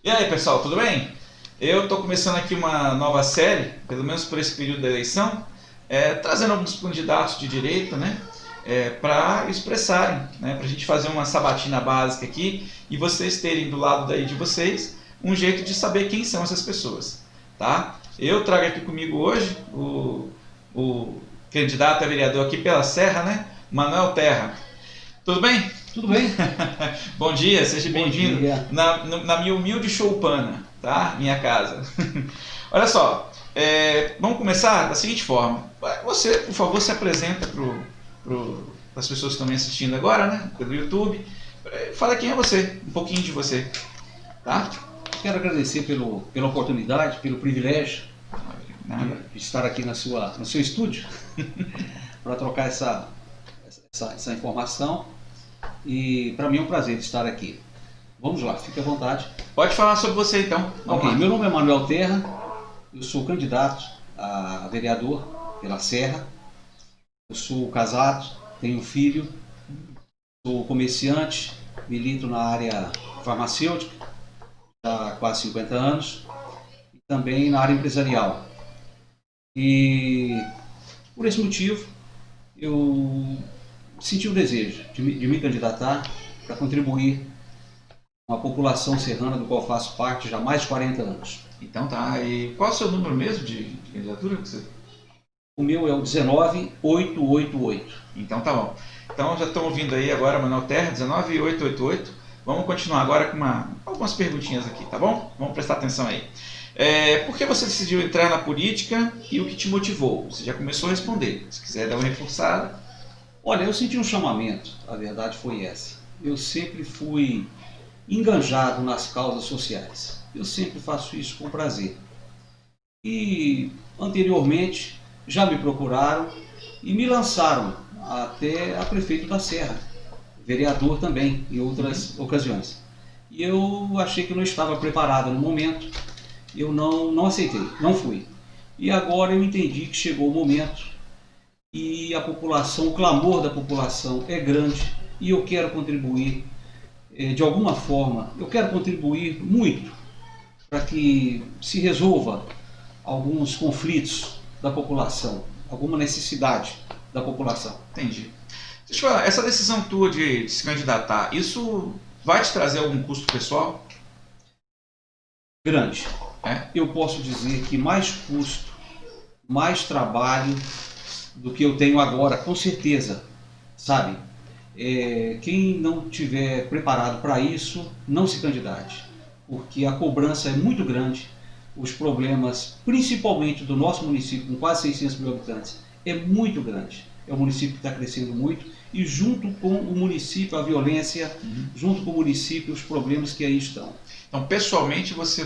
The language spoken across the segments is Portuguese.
E aí, pessoal, tudo bem? Eu estou começando aqui uma nova série, pelo menos por esse período da eleição, trazendo alguns candidatos de direita, né, para expressarem, né, para a gente fazer uma sabatina básica aqui e vocês terem do lado daí de vocês um jeito de saber quem são essas pessoas, tá? Eu trago aqui comigo hoje o candidato a vereador aqui pela Serra, né, Manuel Terra. Tudo bem? Tudo bem? Bom dia, seja Bom bem-vindo dia. na minha humilde choupana, tá? Minha casa. Olha só, vamos começar da seguinte forma. Você, por favor, se apresenta para as pessoas que estão me assistindo agora, né? Pelo YouTube. Fala quem é você, um pouquinho de você, tá? Quero agradecer pela oportunidade, pelo privilégio Nada. de estar aqui no seu estúdio para trocar essa informação. E para mim é um prazer estar aqui. Vamos lá, fique à vontade. Pode falar sobre você então. Vamos Ok, lá. meu nome é Manuel Terra, eu sou candidato a vereador pela Serra. Eu sou casado, tenho filho, sou comerciante, milito na área farmacêutica há quase 50 anos e também na área empresarial. E por esse motivo eu senti o desejo de me candidatar para contribuir com a população serrana do qual faço parte já há mais de 40 anos. Então tá, e qual é o seu número mesmo de candidatura? O meu é o 19888. Então tá bom. Então já estão ouvindo aí agora Manuel Terra, 19888. Vamos continuar agora com algumas perguntinhas aqui, tá bom? Vamos prestar atenção aí. Por que você decidiu entrar na política e o que te motivou? Você já começou a responder. Se quiser dar uma reforçada. Olha, eu senti um chamamento, a verdade foi essa. Eu sempre fui enganjado nas causas sociais. Eu sempre faço isso com prazer. E anteriormente já me procuraram e me lançaram até a prefeito da Serra, vereador também, em outras ocasiões. E eu achei que não estava preparado no momento, eu não aceitei, não fui. E agora eu entendi que chegou o momento e a população, o clamor da população é grande e eu quero contribuir de alguma forma, eu quero contribuir muito para que se resolva alguns conflitos da população, alguma necessidade da população. Entendi. Deixa eu falar, essa decisão tua de se candidatar, isso vai te trazer algum custo pessoal? Grande. Eu posso dizer que mais custo, mais trabalho do que eu tenho agora, com certeza, sabe? Quem não tiver preparado para isso, não se candidate, porque a cobrança é muito grande, os problemas, principalmente do nosso município, com quase 600 mil habitantes, é muito grande. É um município que está crescendo muito e junto com o município, a violência, junto com o município, os problemas que aí estão. Então, pessoalmente, você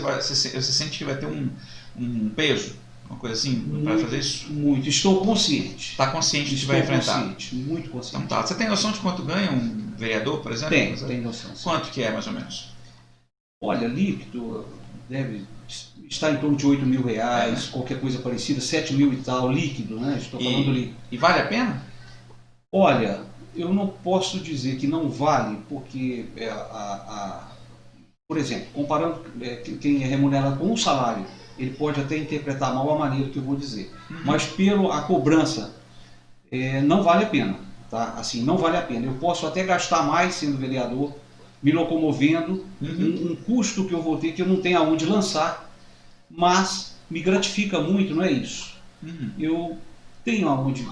sente que vai ter um peso? Uma coisa assim, para fazer isso? Muito. Estou consciente. Está consciente de que vai enfrentar? Consciente, muito consciente. Então tá. Você tem noção de quanto ganha um vereador, por exemplo? Tem noção. Sim. Quanto que é, mais ou menos? Olha, líquido deve estar em torno de 8 mil reais, qualquer coisa parecida, 7 mil e tal, líquido, né? Estou falando líquido. E vale a pena? Olha, eu não posso dizer que não vale, porque, por exemplo, comparando quem é remunerado com um salário, ele pode até interpretar mal a maneira que eu vou dizer, mas a cobrança não vale a pena, tá? Assim, não vale a pena. Eu posso até gastar mais sendo vereador, me locomovendo, um custo que eu vou ter que eu não tenho aonde lançar, mas me gratifica muito, não é isso? Eu tenho aonde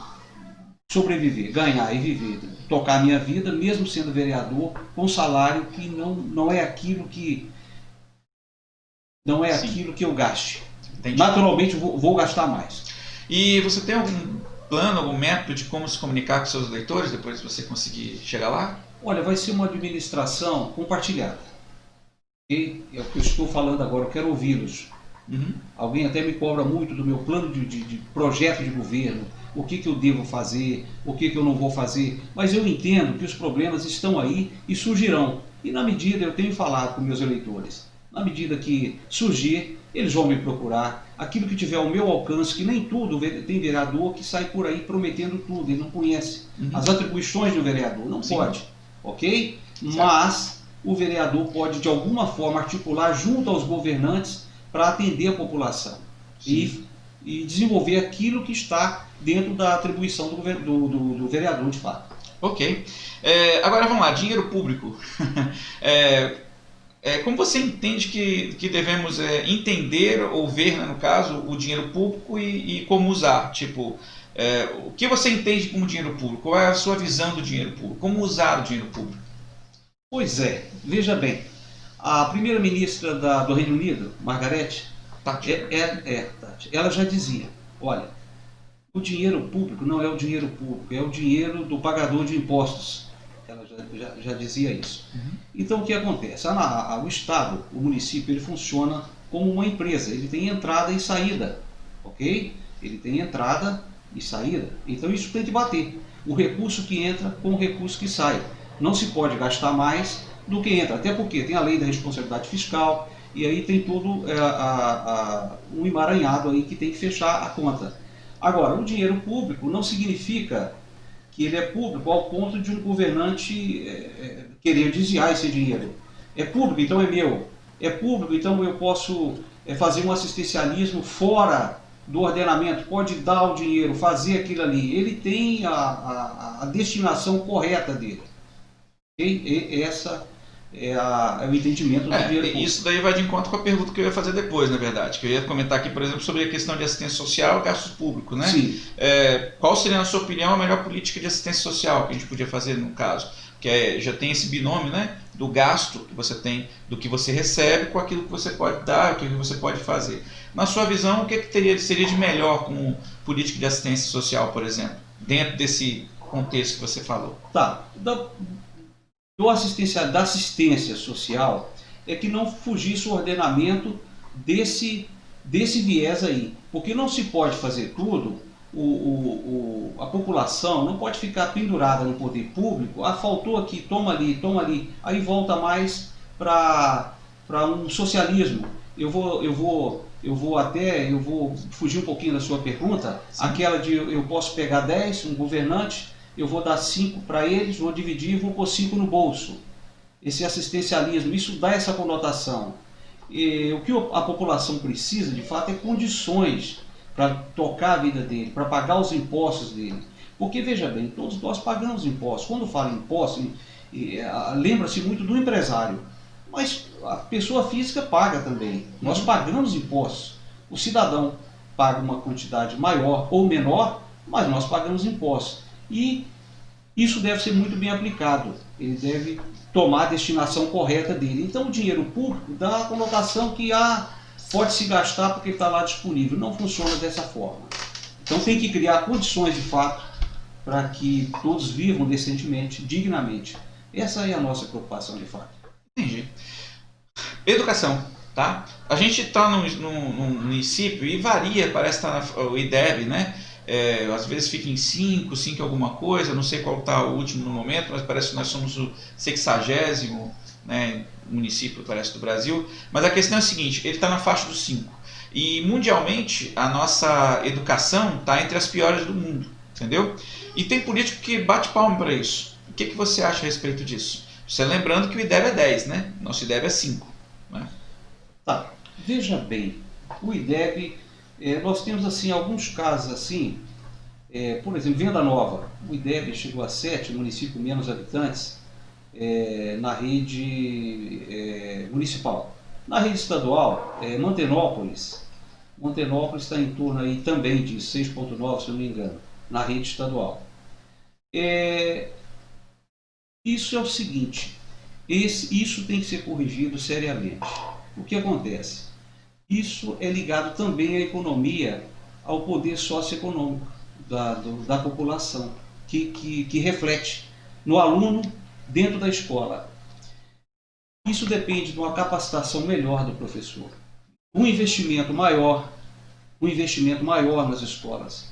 sobreviver, ganhar e viver, tocar a minha vida, mesmo sendo vereador, com um salário que não é aquilo que aquilo que eu gaste. Entendi. Naturalmente vou gastar mais. E você tem algum plano, algum método de como se comunicar com seus eleitores depois que você conseguir chegar lá? Olha, vai ser uma administração compartilhada. E é o que eu estou falando agora, eu quero ouvi-los. Alguém até me cobra muito do meu plano de projeto de governo, o que eu devo fazer, o que eu não vou fazer, mas eu entendo que os problemas estão aí e surgirão. E na medida, eu tenho falado com meus eleitores, na medida que surgir, eles vão me procurar, aquilo que tiver ao meu alcance, que nem tudo, tem vereador que sai por aí prometendo tudo, ele não conhece as atribuições do vereador, não pode, ok? Certo. Mas o vereador pode, de alguma forma, articular junto aos governantes para atender a população e desenvolver aquilo que está dentro da atribuição do vereador, de fato. Ok. Agora vamos lá, dinheiro público. Como você entende que devemos entender ou ver, né, no caso, o dinheiro público e como usar? Tipo, o que você entende como dinheiro público? Qual é a sua visão do dinheiro público? Como usar o dinheiro público? Pois é, veja bem, a primeira-ministra do Reino Unido, Margaret Thatcher. Thatcher, ela já dizia, olha, o dinheiro público não é o dinheiro público, é o dinheiro do pagador de impostos. Ela já dizia isso. Uhum. Então o que acontece? O Estado, o município, ele funciona como uma empresa, ele tem entrada e saída, ok? Ele tem entrada e saída, então isso tem que bater. O recurso que entra com o recurso que sai. Não se pode gastar mais do que entra, até porque tem a lei da responsabilidade fiscal, e aí tem todo um emaranhado aí que tem que fechar a conta. Agora, o dinheiro público não significa que ele é público ao ponto de um governante querer desviar esse dinheiro. É público, então é meu. É público, então eu posso fazer um assistencialismo fora do ordenamento, pode dar o dinheiro, fazer aquilo ali. Ele tem a destinação correta dele. E essa é o entendimento do dinheiro público. Isso daí vai de encontro com a pergunta que eu ia fazer depois, na verdade. Que eu ia comentar aqui, por exemplo, sobre a questão de assistência social e gastos públicos, né? Sim. Qual seria, na sua opinião, a melhor política de assistência social que a gente podia fazer no caso? Que já tem esse binômio, né? Do gasto que você tem, do que você recebe, com aquilo que você pode dar, o que você pode fazer. Na sua visão, o que seria de melhor como política de assistência social, por exemplo, dentro desse contexto que você falou? Tá. Da assistência social é que não fugisse o ordenamento desse viés aí. Porque não se pode fazer tudo, a população não pode ficar pendurada no poder público, faltou aqui, toma ali, aí volta mais para um socialismo. Eu vou fugir um pouquinho da sua pergunta. Sim. Aquela de eu posso pegar 10, um governante, eu vou dar 5 para eles, vou dividir e vou pôr 5 no bolso. Esse assistencialismo, isso dá essa conotação. O que a população precisa, de fato, é condições para tocar a vida dele, para pagar os impostos dele. Porque, veja bem, todos nós pagamos impostos. Quando fala em impostos, lembra-se muito do empresário. Mas a pessoa física paga também. Nós pagamos impostos. O cidadão paga uma quantidade maior ou menor, mas nós pagamos impostos. E isso deve ser muito bem aplicado. Ele deve tomar a destinação correta dele. Então o dinheiro público dá a conotação que pode se gastar porque está lá disponível. Não funciona dessa forma. Então tem que criar condições de fato para que todos vivam decentemente, dignamente. Essa é a nossa preocupação de fato. Entendi. Educação, tá? A gente está num município e varia, parece que está o IDEB, né? Às vezes fica em 5 alguma coisa, não sei qual está o último no momento, mas parece que nós somos o 60º, né, município, parece, do Brasil. Mas a questão é a seguinte, ele está na faixa dos 5. E mundialmente a nossa educação está entre as piores do mundo, entendeu? E tem político que bate palma para isso. O que você acha a respeito disso? Você lembrando que o IDEB é 10, né? Nosso IDEB é 5. Né? Tá, veja bem, o IDEB... nós temos assim alguns casos assim, por exemplo, Venda Nova, o IDEB chegou a 7, município menos habitantes, na rede municipal. Na rede estadual, Mantenópolis está em torno aí também de 6,9, se eu não me engano, na rede estadual. Isso é o seguinte, isso tem que ser corrigido seriamente. O que acontece? Isso é ligado também à economia, ao poder socioeconômico da população, que reflete no aluno dentro da escola. Isso depende de uma capacitação melhor do professor, um investimento maior nas escolas,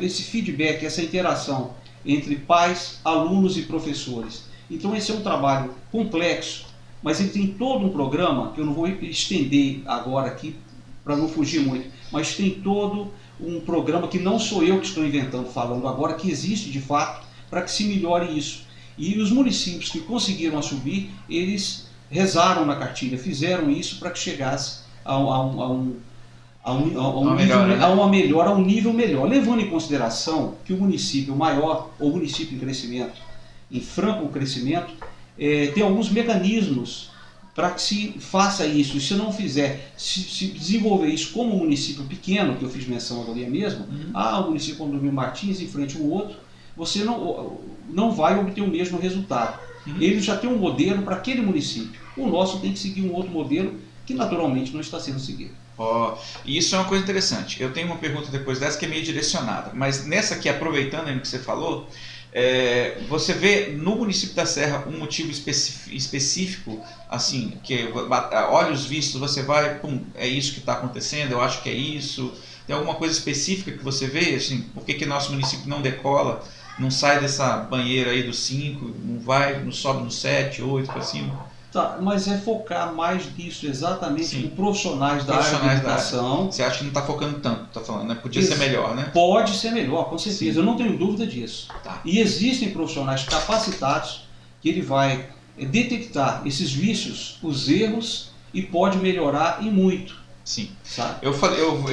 esse feedback, essa interação entre pais, alunos e professores. Então esse é um trabalho complexo, mas ele tem todo um programa, que eu não vou estender agora aqui, para não fugir muito, mas tem todo um programa que não sou eu que estou inventando, falando agora, que existe de fato, para que se melhore isso. E os municípios que conseguiram subir, eles rezaram na cartilha, fizeram isso para que chegasse a um melhora, a um nível melhor, levando em consideração que o município maior, ou município em crescimento, em franco crescimento, tem alguns mecanismos para que se faça isso. E se não fizer, se desenvolver isso como um município pequeno, que eu fiz menção agora mesmo, o município Condomínio Martins em frente ao outro, você não vai obter o mesmo resultado. Ele já tem um modelo para aquele município. O nosso tem que seguir um outro modelo que naturalmente não está sendo seguido. E isso é uma coisa interessante. Eu tenho uma pergunta depois dessa que é meio direcionada, mas nessa aqui, aproveitando aí o que você falou, você vê no município da Serra um motivo específico, assim, que olhos vistos, você vai, é isso que está acontecendo, eu acho que é isso. Tem alguma coisa específica que você vê, assim, por que nosso município não decola, não sai dessa banheira aí dos 5, não sobe no 7, 8 para cima? Tá, mas é focar mais nisso exatamente com profissionais da área da educação. Você acha que não está focando tanto, está falando, né? Podia ser melhor, né? Pode ser melhor, com certeza. Sim. Eu não tenho dúvida disso. Tá. E existem profissionais capacitados que ele vai detectar esses vícios, os erros, e pode melhorar e muito. Sim. Sabe? Eu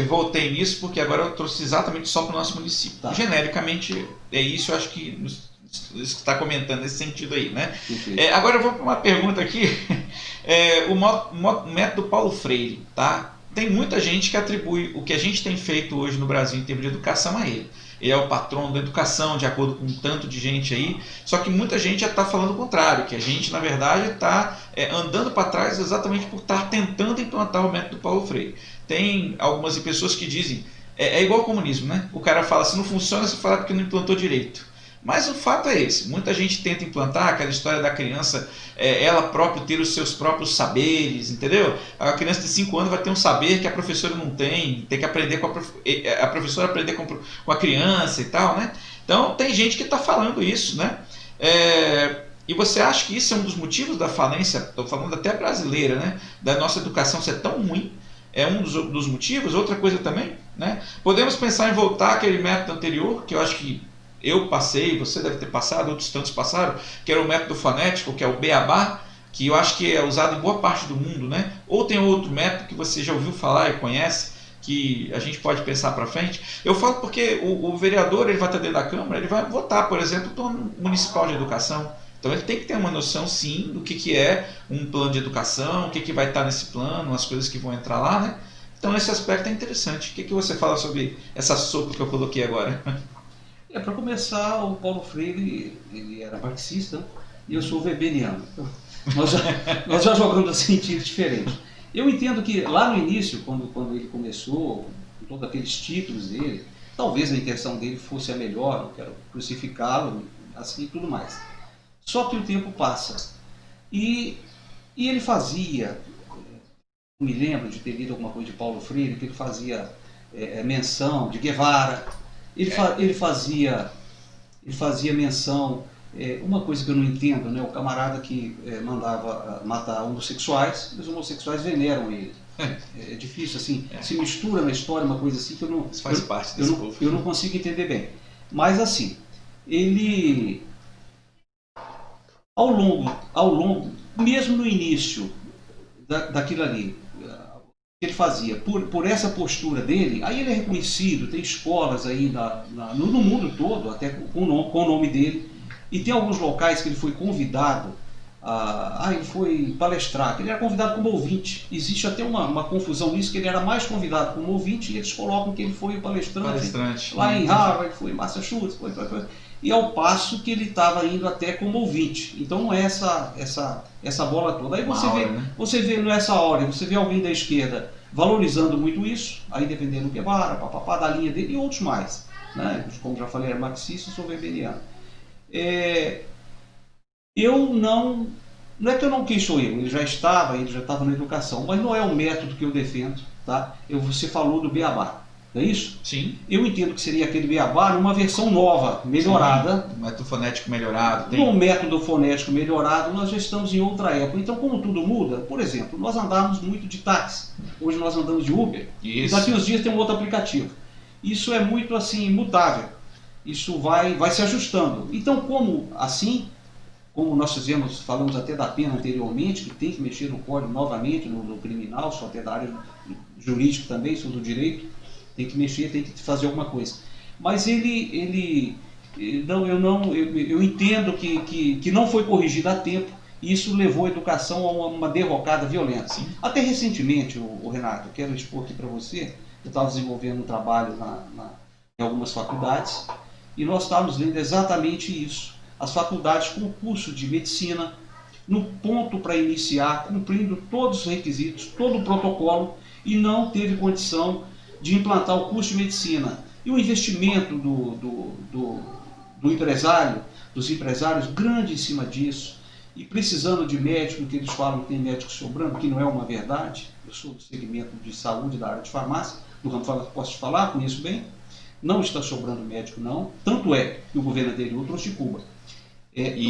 voltei nisso porque agora eu trouxe exatamente só para o nosso município. Tá. Genericamente é isso, eu acho que isso que você está comentando nesse sentido aí, né? Agora eu vou para uma pergunta aqui. O método Paulo Freire, tá? Tem muita gente que atribui o que a gente tem feito hoje no Brasil em termos de educação a ele. Ele é o patrono da educação, de acordo com um tanto de gente aí. Só que muita gente já está falando o contrário, que a gente, na verdade, está andando para trás exatamente por estar tentando implantar o método Paulo Freire. Tem algumas pessoas que dizem, é igual ao comunismo, né? O cara fala, se não funciona, você fala porque não implantou direito. Mas o fato é esse, muita gente tenta implantar aquela história da criança, ela própria ter os seus próprios saberes, entendeu? A criança de 5 anos vai ter um saber que a professora não tem que aprender a professora aprender com a criança e tal, né? Então tem gente que está falando isso, né? E você acha que isso é um dos motivos da falência, estou falando até brasileira, né? Da nossa educação ser tão ruim? É um dos motivos? Outra coisa também, né? Podemos pensar em voltar àquele método anterior, que eu acho que eu passei, você deve ter passado, outros tantos passaram, que era o método fonético, que é o beabá, que eu acho que é usado em boa parte do mundo, né? Ou tem outro método que você já ouviu falar e conhece, que a gente pode pensar para frente. Eu falo porque o vereador, ele vai estar dentro da Câmara, ele vai votar, por exemplo, o plano municipal de educação. Então ele tem que ter uma noção, sim, do que é um plano de educação, o que vai estar nesse plano, as coisas que vão entrar lá, né? Então esse aspecto é interessante. O que você fala sobre essa sopa que eu coloquei agora? Para começar, o Paulo Freire, ele era marxista, né? E eu sou weberiano. Nós já jogamos assim tiros diferentes. Eu entendo que lá no início, quando ele começou, com todos aqueles títulos dele, talvez a intenção dele fosse a melhor, não quero crucificá-lo, assim e tudo mais. Só que o tempo passa. E ele fazia, me lembro de ter lido alguma coisa de Paulo Freire, que ele fazia menção de Guevara. Ele fazia menção, uma coisa que eu não entendo, né? O camarada que mandava matar homossexuais, os homossexuais veneram ele. É difícil, assim, se mistura na história uma coisa assim que eu não... Isso faz parte desse povo. Eu não consigo entender bem. Mas assim, ele... Ao longo, mesmo no início daquilo ali, ele fazia, por essa postura dele, aí ele é reconhecido, tem escolas aí no mundo todo, até com o nome dele, e tem alguns locais que ele foi convidado, ele foi palestrar, ele era convidado como ouvinte. Existe até uma confusão nisso, que ele era mais convidado como ouvinte, e eles colocam que ele foi o palestrante. Lá em Harvard, foi em Massachusetts, foi. E ao passo que ele estava indo até como ouvinte. Então não é essa bola toda. Aí você vê nessa hora, você vê alguém da esquerda valorizando muito isso, aí defendendo o Guevara, da linha dele e outros mais. Né? Como já falei, era marxista, sou weberiano. Não é que eu não quis sou eu, ele já estava na educação, mas não é o método que eu defendo. Tá? Você falou do beabá. Não é isso? Sim. Eu entendo que seria aquele beabá numa versão nova, melhorada. Um método fonético melhorado. No método fonético melhorado, nós já estamos em outra época. Então, como tudo muda, por exemplo, nós andávamos muito de táxi. Hoje nós andamos de Uber. Isso. Daqui uns dias tem um outro aplicativo. Isso é muito assim, mutável. Isso vai se ajustando. Então, como assim, como nós falamos até da pena anteriormente, que tem que mexer no código novamente, no criminal, sou até da área jurídica também, sou do direito, tem que mexer, tem que fazer alguma coisa. Mas eu entendo que não foi corrigido a tempo, e isso levou a educação a uma derrocada violenta. Sim. Até recentemente, o Renato, eu quero expor aqui para você, eu estava desenvolvendo um trabalho em algumas faculdades, e nós estávamos lendo exatamente isso. As faculdades com o curso de medicina, no ponto para iniciar, cumprindo todos os requisitos, todo o protocolo, e não teve condição de implantar o curso de medicina. E o investimento do empresário, dos empresários, grande em cima disso, e precisando de médico, que eles falam que tem médico sobrando, que não é uma verdade. Eu sou do segmento de saúde, da área de farmácia, do ramo posso te falar, conheço bem. Não está sobrando médico, não. Tanto é que o governo anterior trouxe de Cuba.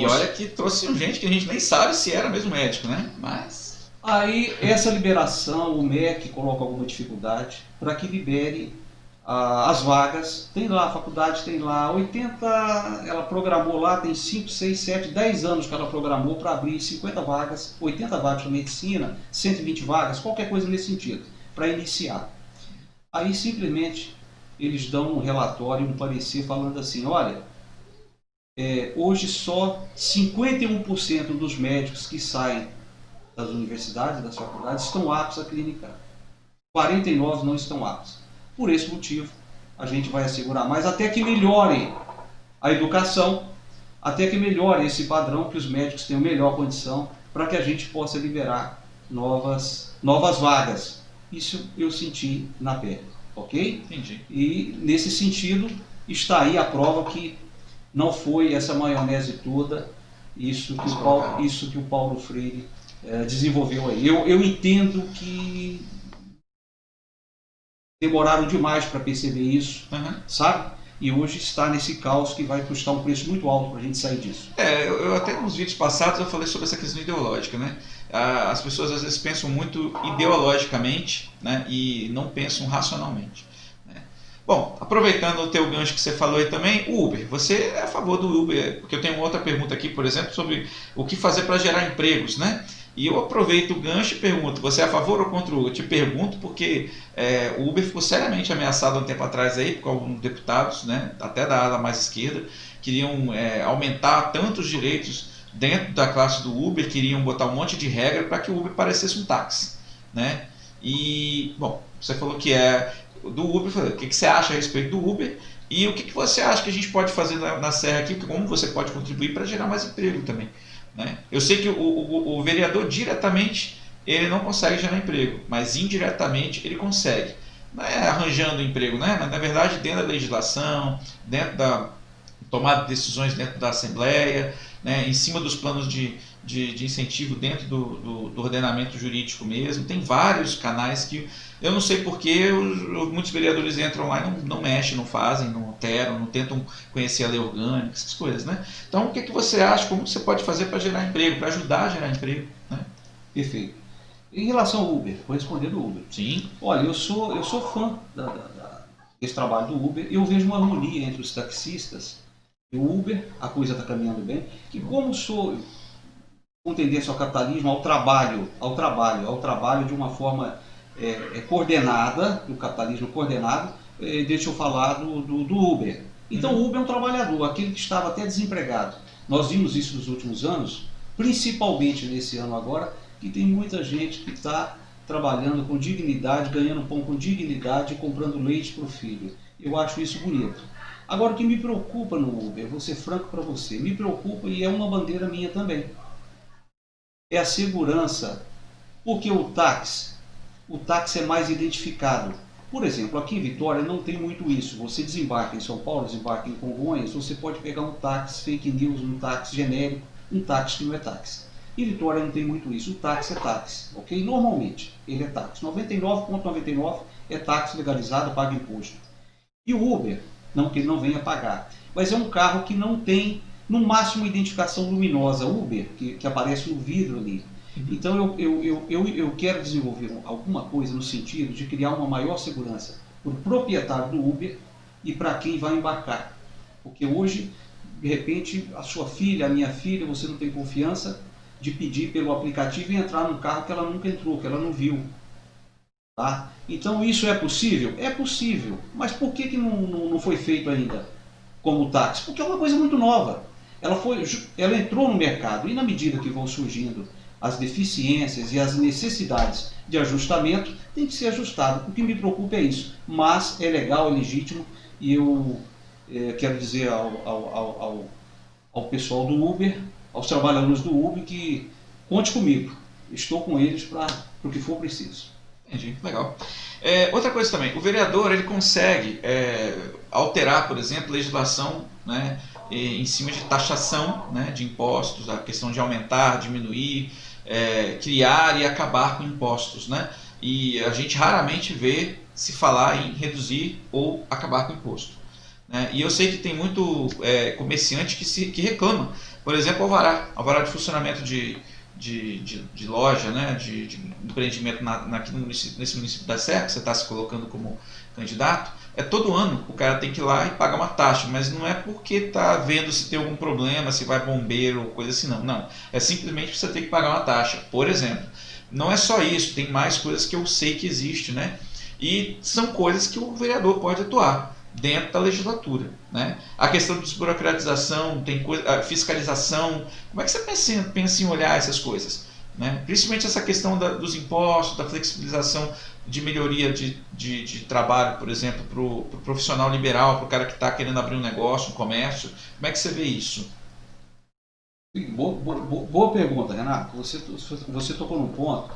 Olha que trouxe gente que a gente nem sabe se era mesmo médico, né? Mas... Aí, essa liberação, o MEC coloca alguma dificuldade para que libere as vagas. Tem lá, a faculdade tem lá 80, ela programou lá, tem 5, 6, 7, 10 anos que ela programou para abrir 50 vagas, 80 vagas para medicina, 120 vagas, qualquer coisa nesse sentido, para iniciar. Aí, simplesmente, eles dão um relatório, um parecer falando assim, olha, hoje só 51% dos médicos que saem das universidades, das faculdades, estão aptos a clinicar. 49% não estão aptos. Por esse motivo, a gente vai assegurar mais até que melhore a educação, até que melhore esse padrão, que os médicos tenham melhor condição, para que a gente possa liberar novas vagas. Isso eu senti na pele, ok? Entendi. E nesse sentido, está aí a prova que não foi essa maionese toda, isso que o Paulo Freire desenvolveu aí. Eu entendo que demoraram demais para perceber isso, sabe? E hoje está nesse caos que vai custar um preço muito alto para a gente sair disso. Eu até nos vídeos passados eu falei sobre essa questão ideológica, né? As pessoas às vezes pensam muito ideologicamente, né? E não pensam racionalmente. Bom, aproveitando o teu gancho que você falou aí também, o Uber. Você é a favor do Uber? Porque eu tenho outra pergunta aqui, por exemplo, sobre o que fazer para gerar empregos, né? E eu aproveito o gancho e pergunto, você é a favor ou contra o Uber? Eu te pergunto porque o Uber ficou seriamente ameaçado há um tempo atrás aí, por alguns deputados, né, até da ala mais esquerda, queriam aumentar tantos direitos dentro da classe do Uber, queriam botar um monte de regra para que o Uber parecesse um táxi, né? E, bom, você falou que do Uber, o que você acha a respeito do Uber e o que você acha que a gente pode fazer na Serra aqui, como você pode contribuir para gerar mais emprego também, né? Eu sei que o vereador diretamente ele não consegue gerar emprego, mas indiretamente ele consegue, não é arranjando emprego, né? Mas na verdade dentro da legislação, dentro da tomada de decisões dentro da Assembleia, né? Em cima dos planos de incentivo dentro do ordenamento jurídico mesmo. Tem vários canais que eu não sei porque muitos vereadores entram lá e não mexem, não fazem, não alteram, não tentam conhecer a lei orgânica, essas coisas, né? Então, o que você acha, como você pode fazer para gerar emprego, para ajudar a gerar emprego, né? Perfeito. Em relação ao Uber, vou responder do Uber. Sim. Olha, eu sou fã desse trabalho do Uber, eu vejo uma harmonia entre os taxistas e o Uber, a coisa está caminhando bem, e como sou com tendência ao capitalismo, ao trabalho de uma forma coordenada, do capitalismo coordenado, deixa eu falar do Uber. Então o Uber é um trabalhador, aquele que estava até desempregado. Nós vimos isso nos últimos anos, principalmente nesse ano agora, que tem muita gente que está trabalhando com dignidade, ganhando pão com dignidade e comprando leite para o filho. Eu acho isso bonito. Agora, o que me preocupa no Uber, vou ser franco para você, me preocupa e é uma bandeira minha também, é a segurança, porque o táxi é mais identificado. Por exemplo, aqui em Vitória não tem muito isso. Você desembarca em São Paulo, desembarca em Congonhas, você pode pegar um táxi fake news, um táxi genérico, um táxi que não é táxi. Em Vitória não tem muito isso. O táxi é táxi, ok? Normalmente ele é táxi. 99,99 é táxi legalizado, paga imposto. E o Uber, não que ele não venha pagar, mas é um carro que não tem, no máximo, identificação luminosa. Uber, que aparece no vidro ali. Então eu quero desenvolver alguma coisa no sentido de criar uma maior segurança para o proprietário do Uber e para quem vai embarcar. Porque hoje de repente, a sua filha, a minha filha, você não tem confiança de pedir pelo aplicativo e entrar num carro que ela nunca entrou, que ela não viu. Tá? Então isso é possível? É possível. Mas por que não foi feito ainda como táxi? Porque é uma coisa muito nova. Ela entrou no mercado e na medida que vão surgindo as deficiências e as necessidades de ajustamento, tem que ser ajustado. O que me preocupa é isso. Mas é legal, é legítimo e eu quero dizer ao pessoal do Uber, aos trabalhadores do Uber, que conte comigo. Estou com eles para o que for preciso. Entendi, legal. Outra coisa também, o vereador ele consegue alterar, por exemplo, legislação, né, em cima de taxação, né, de impostos, a questão de aumentar, diminuir, criar e acabar com impostos, né? E a gente raramente vê se falar em reduzir ou acabar com imposto, né? E eu sei que tem muito comerciante que reclama, por exemplo, alvará de funcionamento de loja, né, de empreendimento aqui nesse município da Serra, que você está se colocando como candidato, todo ano o cara tem que ir lá e pagar uma taxa, mas não é porque está vendo se tem algum problema, se vai bombeiro ou coisa assim, não. É simplesmente que você tem que pagar uma taxa, por exemplo. Não é só isso, tem mais coisas que eu sei que existe, né? E são coisas que o vereador pode atuar dentro da legislatura, né? A questão de desburocratização, tem fiscalização. Como é que você pensa em olhar essas coisas, né? Principalmente essa questão dos impostos, da flexibilização de melhoria de trabalho, por exemplo, para o profissional liberal, para o cara que está querendo abrir um negócio, um comércio. Como é que você vê isso? Boa pergunta, Renato. Você tocou num ponto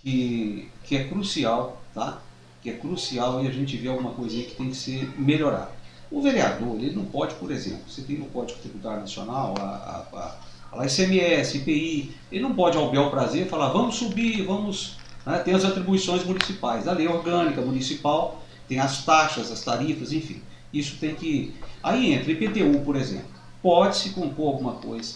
que é crucial, tá? Que é crucial e a gente vê alguma coisinha que tem que ser melhorada. O vereador, ele não pode, por exemplo, você tem no Código Tributário Nacional, a ICMS, IPI, ele não pode ao bel prazer falar, vamos subir, vamos... Né, tem as atribuições municipais, a lei orgânica municipal, tem as taxas, as tarifas, enfim. Isso tem que... Aí entra IPTU, por exemplo. Pode-se compor alguma coisa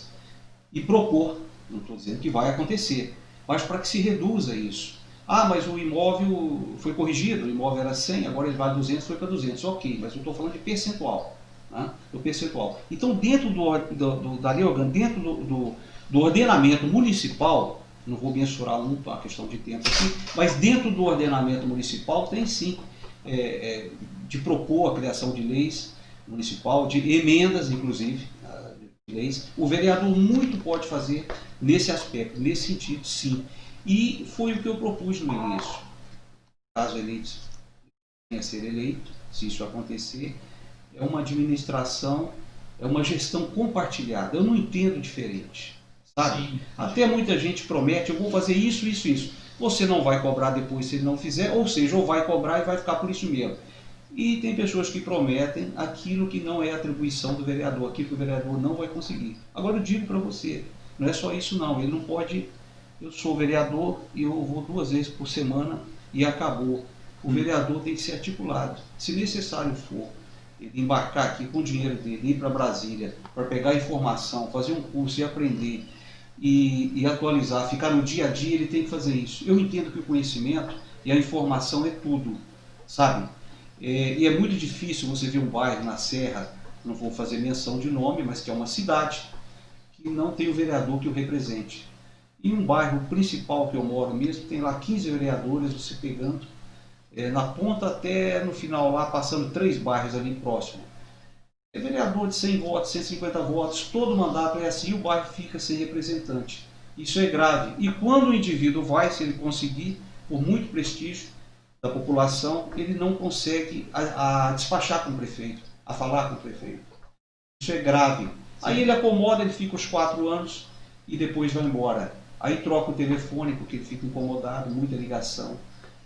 e propor, não estou dizendo que vai acontecer, mas para que se reduza isso. Ah, mas o imóvel foi corrigido, o imóvel era 100, agora ele vale 200, foi para 200. Ok, mas eu estou falando de percentual. Né? Do percentual. Então, dentro da lei orgânica, dentro do ordenamento municipal, não vou mensurar muito a questão de tempo aqui, mas dentro do ordenamento municipal tem sim de propor a criação de leis municipal, de emendas, inclusive, de leis. O vereador muito pode fazer nesse aspecto, nesse sentido, sim. E foi o que eu propus no início. Caso eleito venha a ser eleito, se isso acontecer, é uma administração, é uma gestão compartilhada. Eu não entendo diferente, sabe? Sim. Até muita gente promete, eu vou fazer isso, isso, isso. Você não vai cobrar depois se ele não fizer, ou seja, ou vai cobrar e vai ficar por isso mesmo. E tem pessoas que prometem aquilo que não é atribuição do vereador, aquilo que o vereador não vai conseguir. Agora eu digo para você, não é só isso não, ele não pode... Eu sou vereador e eu vou 2 vezes por semana e acabou. O vereador tem que ser articulado. Se necessário for, ele embarcar aqui com o dinheiro dele, ir para Brasília, para pegar informação, fazer um curso e aprender e atualizar, ficar no dia a dia, ele tem que fazer isso. Eu entendo que o conhecimento e a informação é tudo, sabe? E é muito difícil você ver um bairro na Serra, não vou fazer menção de nome, mas que é uma cidade, que não tem o vereador que o represente. E um bairro principal que eu moro mesmo, tem lá 15 vereadores, você pegando, na ponta até no final lá, passando 3 bairros ali próximo. É vereador de 100 votos, 150 votos, todo mandato é assim e o bairro fica sem representante. Isso é grave. E quando o indivíduo vai, se ele conseguir, por muito prestígio da população, ele não consegue a despachar com o prefeito, a falar com o prefeito. Isso é grave. Sim. Aí ele acomoda, ele fica os 4 anos e depois vai embora. Aí troca o telefone porque ele fica incomodado, muita ligação,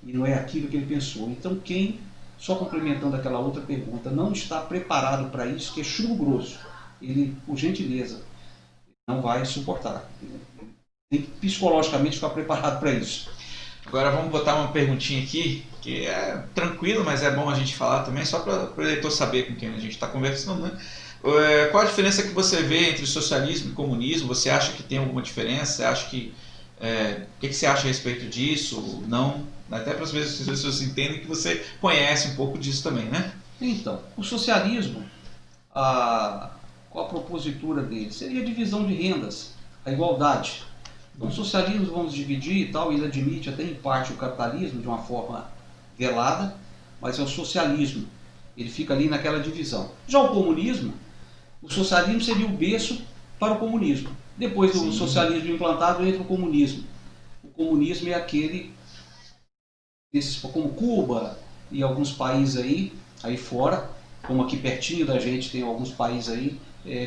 e não é aquilo que ele pensou. Então quem, só complementando aquela outra pergunta, não está preparado para isso, que é chumbo grosso, ele, por gentileza, não vai suportar. Ele tem que psicologicamente ficar preparado para isso. Agora vamos botar uma perguntinha aqui, que é tranquilo, mas é bom a gente falar também, só para o eleitor saber com quem a gente está conversando, né? Qual a diferença que você vê entre socialismo e comunismo? Você acha que tem alguma diferença? Você acha que... o que você acha a respeito disso? Não? Até para as pessoas entendem que você conhece um pouco disso também, né? Então, o socialismo, qual a propositura dele? Seria a divisão de rendas, a igualdade. Então, o socialismo vamos dividir e tal, ele admite até em parte o capitalismo de uma forma velada, mas é o socialismo. Ele fica ali naquela divisão. Já o comunismo, o socialismo seria o berço para o comunismo. Depois do socialismo implantado, entra o comunismo. O comunismo é aquele, como Cuba e alguns países aí fora, como aqui pertinho da gente tem alguns países aí,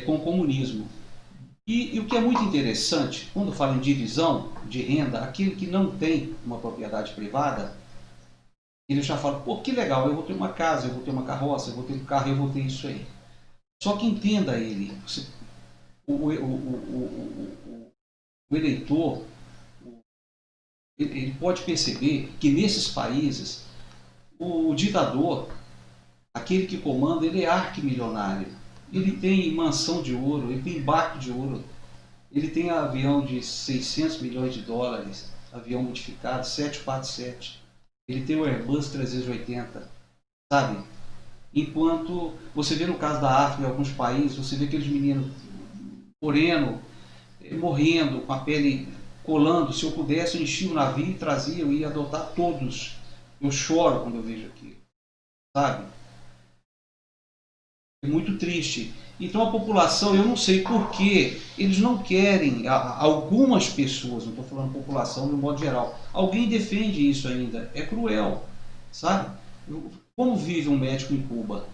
com comunismo. E o que é muito interessante, quando fala em divisão de renda, aquele que não tem uma propriedade privada, ele já fala, pô, que legal, eu vou ter uma casa, eu vou ter uma carroça, eu vou ter um carro, eu vou ter isso aí. Só que entenda ele, o eleitor, ele pode perceber que nesses países, o ditador, aquele que comanda, ele é arquimilionário. Ele tem mansão de ouro, ele tem barco de ouro, ele tem avião de 600 milhões de dólares, avião modificado, 747. Ele tem o Airbus 380, sabe? Enquanto você vê no caso da África, em alguns países, você vê aqueles meninos morenos, morrendo, com a pele colando. Se eu pudesse, eu enchia o navio e trazia, eu ia adotar todos. Eu choro quando eu vejo aquilo, sabe? É muito triste. Então a população, eu não sei porquê, eles não querem, algumas pessoas, não estou falando população de um modo geral, alguém defende isso ainda, é cruel, sabe? Como vive um médico em Cuba?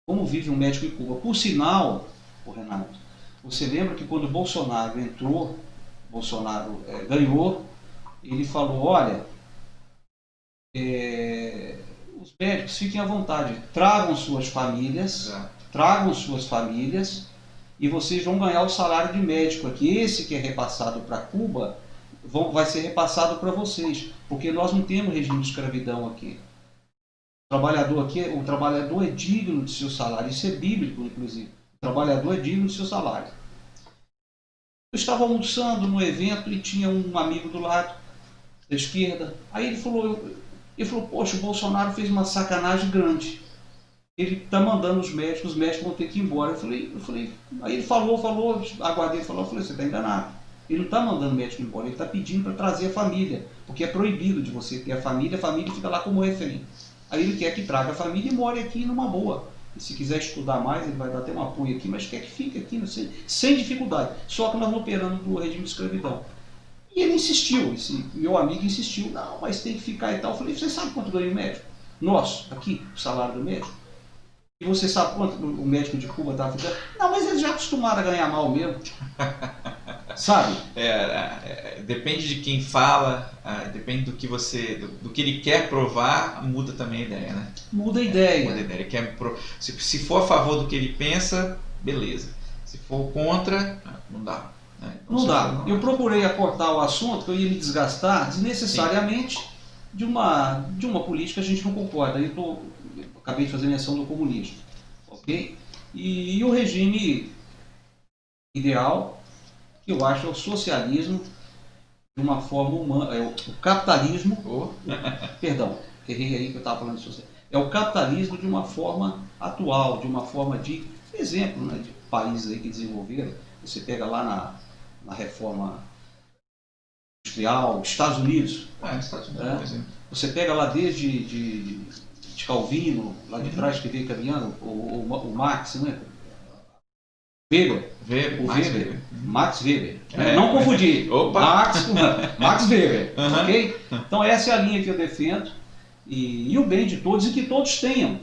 Como vive um médico em Cuba? Por sinal, Renato, você lembra que quando o Bolsonaro entrou, Bolsonaro ganhou, ele falou, olha, os médicos fiquem à vontade, tragam suas famílias e vocês vão ganhar o salário de médico aqui. Esse que é repassado para Cuba vai ser repassado para vocês, porque nós não temos regime de escravidão aqui. O trabalhador é digno de seu salário, isso é bíblico, inclusive. O trabalhador é digno de seu salário. Eu estava almoçando no evento e tinha um amigo do lado, da esquerda. Aí ele falou, poxa, o Bolsonaro fez uma sacanagem grande. Ele está mandando os médicos vão ter que ir embora. Eu falei, aí ele falou, aguardei, ele falou, eu falei, você está enganado. Ele não está mandando o médico embora, ele está pedindo para trazer a família, porque é proibido de você ter a família fica lá como refém. Aí ele quer que traga a família e more aqui numa boa. E se quiser estudar mais, ele vai dar até um apoio aqui, mas quer que fique aqui sem dificuldade. Só que nós não operando do regime de escravidão. E ele insistiu, esse meu amigo insistiu, não, mas tem que ficar e tal. Eu falei, você sabe quanto ganha o médico? Nosso, aqui, o salário do médico? E você sabe quanto o médico de Cuba está ficando? Não, mas eles já acostumaram a ganhar mal mesmo. Sabe? Depende de quem fala, depende do que ele quer provar, muda também a ideia, né? Muda a ideia. Ele quer se for a favor do que ele pensa, beleza. Se for contra, não dá. Né? Então, não dá. Eu procurei acortar o assunto, que eu ia me desgastar desnecessariamente de uma política que a gente não concorda. Eu acabei de fazer menção do comunismo. Ok? E o regime ideal, que eu acho, é o socialismo de uma forma humana, é o capitalismo, perdão, errei aí que eu estava falando de socialismo, é o capitalismo de uma forma atual, de uma forma de exemplo, né, de países aí que desenvolveram. Você pega lá na reforma industrial, Estados Unidos, Estados Unidos, por exemplo. Você pega lá desde de Calvino, lá de trás que veio caminhando, o Marx, né? Max Weber. Não confundir. Max Weber. Ok? Então essa é a linha que eu defendo. E o bem de todos, e que todos tenham.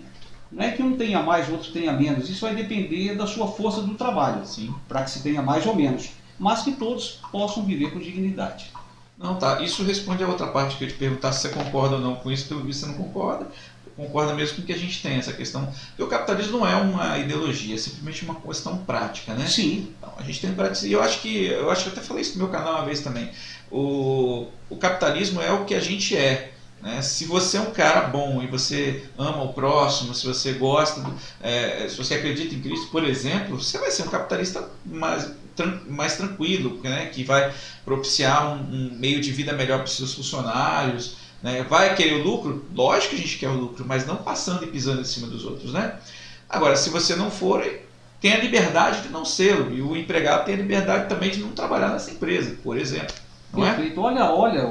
Não é que um tenha mais, o outro tenha menos. Isso vai depender da sua força do trabalho, para que se tenha mais ou menos. Mas que todos possam viver com dignidade. Não, tá. Isso responde a outra parte que eu te perguntar se você concorda ou não com isso. Pelo visto você não concorda. Concorda mesmo com que a gente tem essa questão, porque o capitalismo não é uma ideologia, é simplesmente uma questão prática, né? Sim. Então, a gente tem prática, e eu acho que eu até falei isso no meu canal uma vez também. O capitalismo é o que a gente é, né? Se você é um cara bom e você ama o próximo, se você gosta, se você acredita em Cristo, por exemplo, você vai ser um capitalista mais tranquilo, né? Que vai propiciar um meio de vida melhor para os seus funcionários. Né? Vai querer o lucro? Lógico que a gente quer o lucro, mas não passando e pisando em cima dos outros, né? Agora, se você não for, tem a liberdade de não sê-lo, e o empregado tem a liberdade também de não trabalhar nessa empresa, por exemplo. Não é? Perfeito. Olha,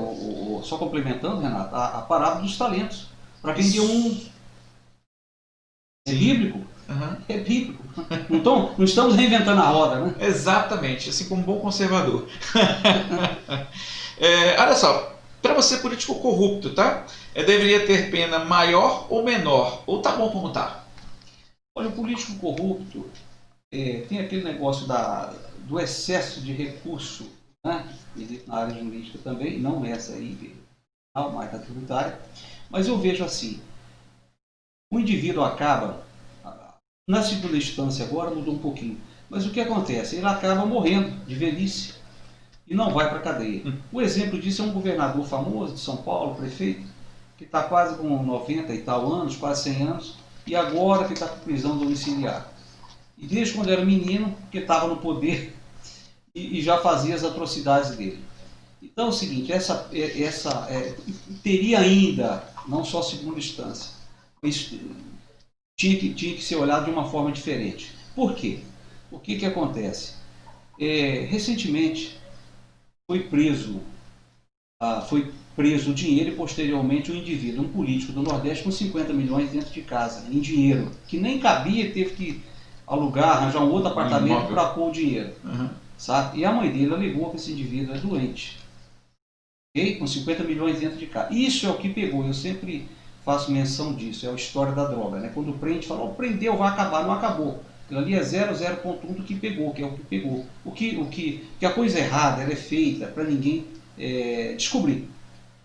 só complementando, Renato, a parábola dos talentos. Para quem deu um. É bíblico. Uhum. É bíblico. Não estamos reinventando a roda, né? Exatamente, assim como um bom conservador. Olha só, para você político corrupto, tá? Deveria ter pena maior ou menor? Ou tá bom como tá? Olha, o político corrupto tem aquele negócio do excesso de recurso, né? Existe na área jurídica também, não essa aí, mais na tributária, mas eu vejo assim, o indivíduo acaba, na segunda instância agora mudou um pouquinho, mas o que acontece? Ele acaba morrendo de velhice e não vai para a cadeia. O exemplo disso é um governador famoso de São Paulo, prefeito, que está quase com 90 e tal anos, quase 100 anos, e agora que está com prisão domiciliar. E desde quando era menino, que estava no poder e já fazia as atrocidades dele. Então é o seguinte, teria ainda, não só segunda instância, isso tinha que ser olhado de uma forma diferente. Por quê? O que acontece? Recentemente foi preso o dinheiro e posteriormente um indivíduo, um político do Nordeste com 50 milhões dentro de casa, em dinheiro, que nem cabia, teve que alugar, arranjar um outro apartamento para pôr o dinheiro. Uhum. Sabe? E a mãe dele alegou que esse indivíduo é doente. Okay? Com 50 milhões dentro de casa. Isso é o que pegou, eu sempre faço menção disso, é a história da droga. Né? Quando prende, fala, prendeu, vai acabar, não acabou. Aquilo ali é 0,1 do que pegou, que é o que pegou. Que a coisa errada ela é feita para ninguém descobrir.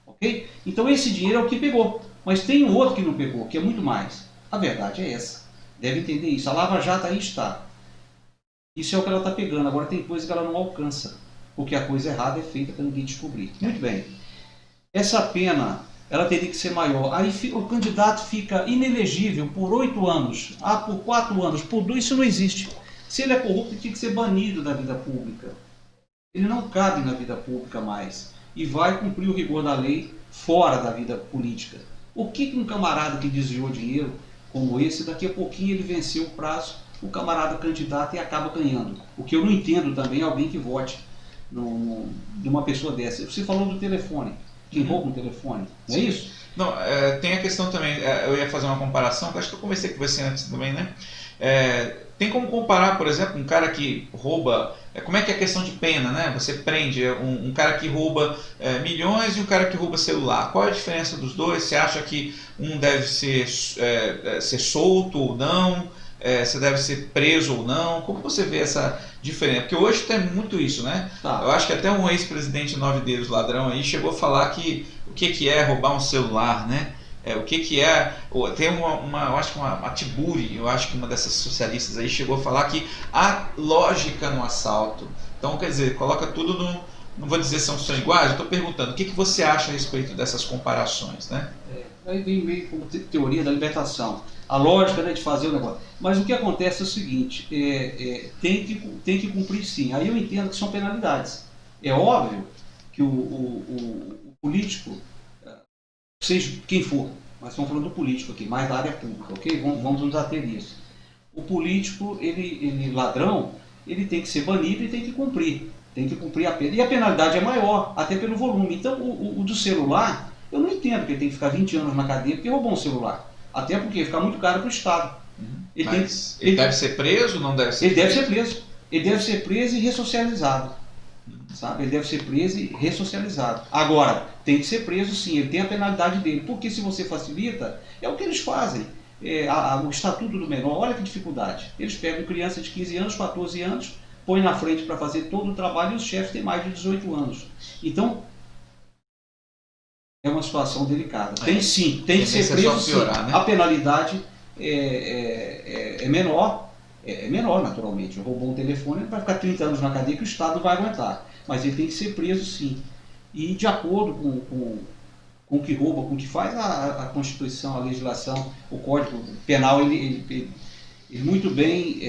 Okay? Então esse dinheiro é o que pegou. Mas tem um outro que não pegou, que é muito mais. A verdade é essa. Deve entender isso. A Lava Jato aí está. Isso é o que ela está pegando. Agora tem coisa que ela não alcança. Porque a coisa errada é feita para ninguém descobrir. Muito bem. Essa pena, ela teria que ser maior. Aí o candidato fica inelegível por 8 anos. Por 4 anos, por 2, isso não existe. Se ele é corrupto, ele tinha que ser banido da vida pública. Ele não cabe na vida pública mais. E vai cumprir o rigor da lei fora da vida política. O que um camarada que desviou dinheiro como esse, daqui a pouquinho ele venceu o prazo, o camarada candidato e acaba ganhando. O que eu não entendo também é alguém que vote de uma pessoa dessa. Você falou do telefone. Quem rouba um telefone, não é isso? Não, tem a questão também, eu ia fazer uma comparação, acho que eu conversei com você antes também, né? Tem como comparar, por exemplo, um cara que rouba, como é que é a questão de pena, né? Você prende um cara que rouba milhões e um cara que rouba celular. Qual é a diferença dos dois? Você acha que um deve ser solto ou não? Você deve ser preso ou não? Como você vê essa diferença? Porque hoje tem muito isso, né? Tá. Eu acho que até um ex-presidente Nove Dedos ladrão aí chegou a falar que o que é roubar um celular, né? O que é... Tem eu acho que uma Tiburi, eu acho que uma dessas socialistas aí chegou a falar que há lógica no assalto. Então, quer dizer, coloca tudo no... Não vou dizer são iguais, eu estou perguntando, o que você acha a respeito dessas comparações, né? Aí vem meio como teoria da libertação. A lógica, né, de fazer o negócio. Mas o que acontece é o seguinte, tem que cumprir sim. Aí eu entendo que são penalidades. É óbvio que o político, seja quem for, mas estamos falando do político aqui, mais da área pública, ok? Vamos nos ater nisso. O político, ele ladrão, ele tem que ser banido e tem que cumprir a pena. E a penalidade é maior, até pelo volume. Então, o do celular, eu não entendo que ele tem que ficar 20 anos na cadeia porque roubou um celular. Até porque fica muito caro para o Estado. Ele deve ser preso ou não deve ser preso? Ele deve ser preso. Ele deve ser preso e ressocializado. Sabe? Ele deve ser preso e ressocializado. Agora, tem que ser preso sim, ele tem a penalidade dele. Porque se você facilita, é o que eles fazem. O Estatuto do Menor, olha que dificuldade. Eles pegam criança de 15 anos, 14 anos, põem na frente para fazer todo o trabalho e os chefes têm mais de 18 anos. Então, é uma situação delicada. Tem sim, tem que ser preso sim. Né? A penalidade é menor, menor naturalmente. Roubou um telefone, ele vai ficar 30 anos na cadeia que o Estado não vai aguentar. Mas ele tem que ser preso sim. E de acordo com o que rouba, com o que faz, a Constituição, a legislação, o Código Penal, ele muito bem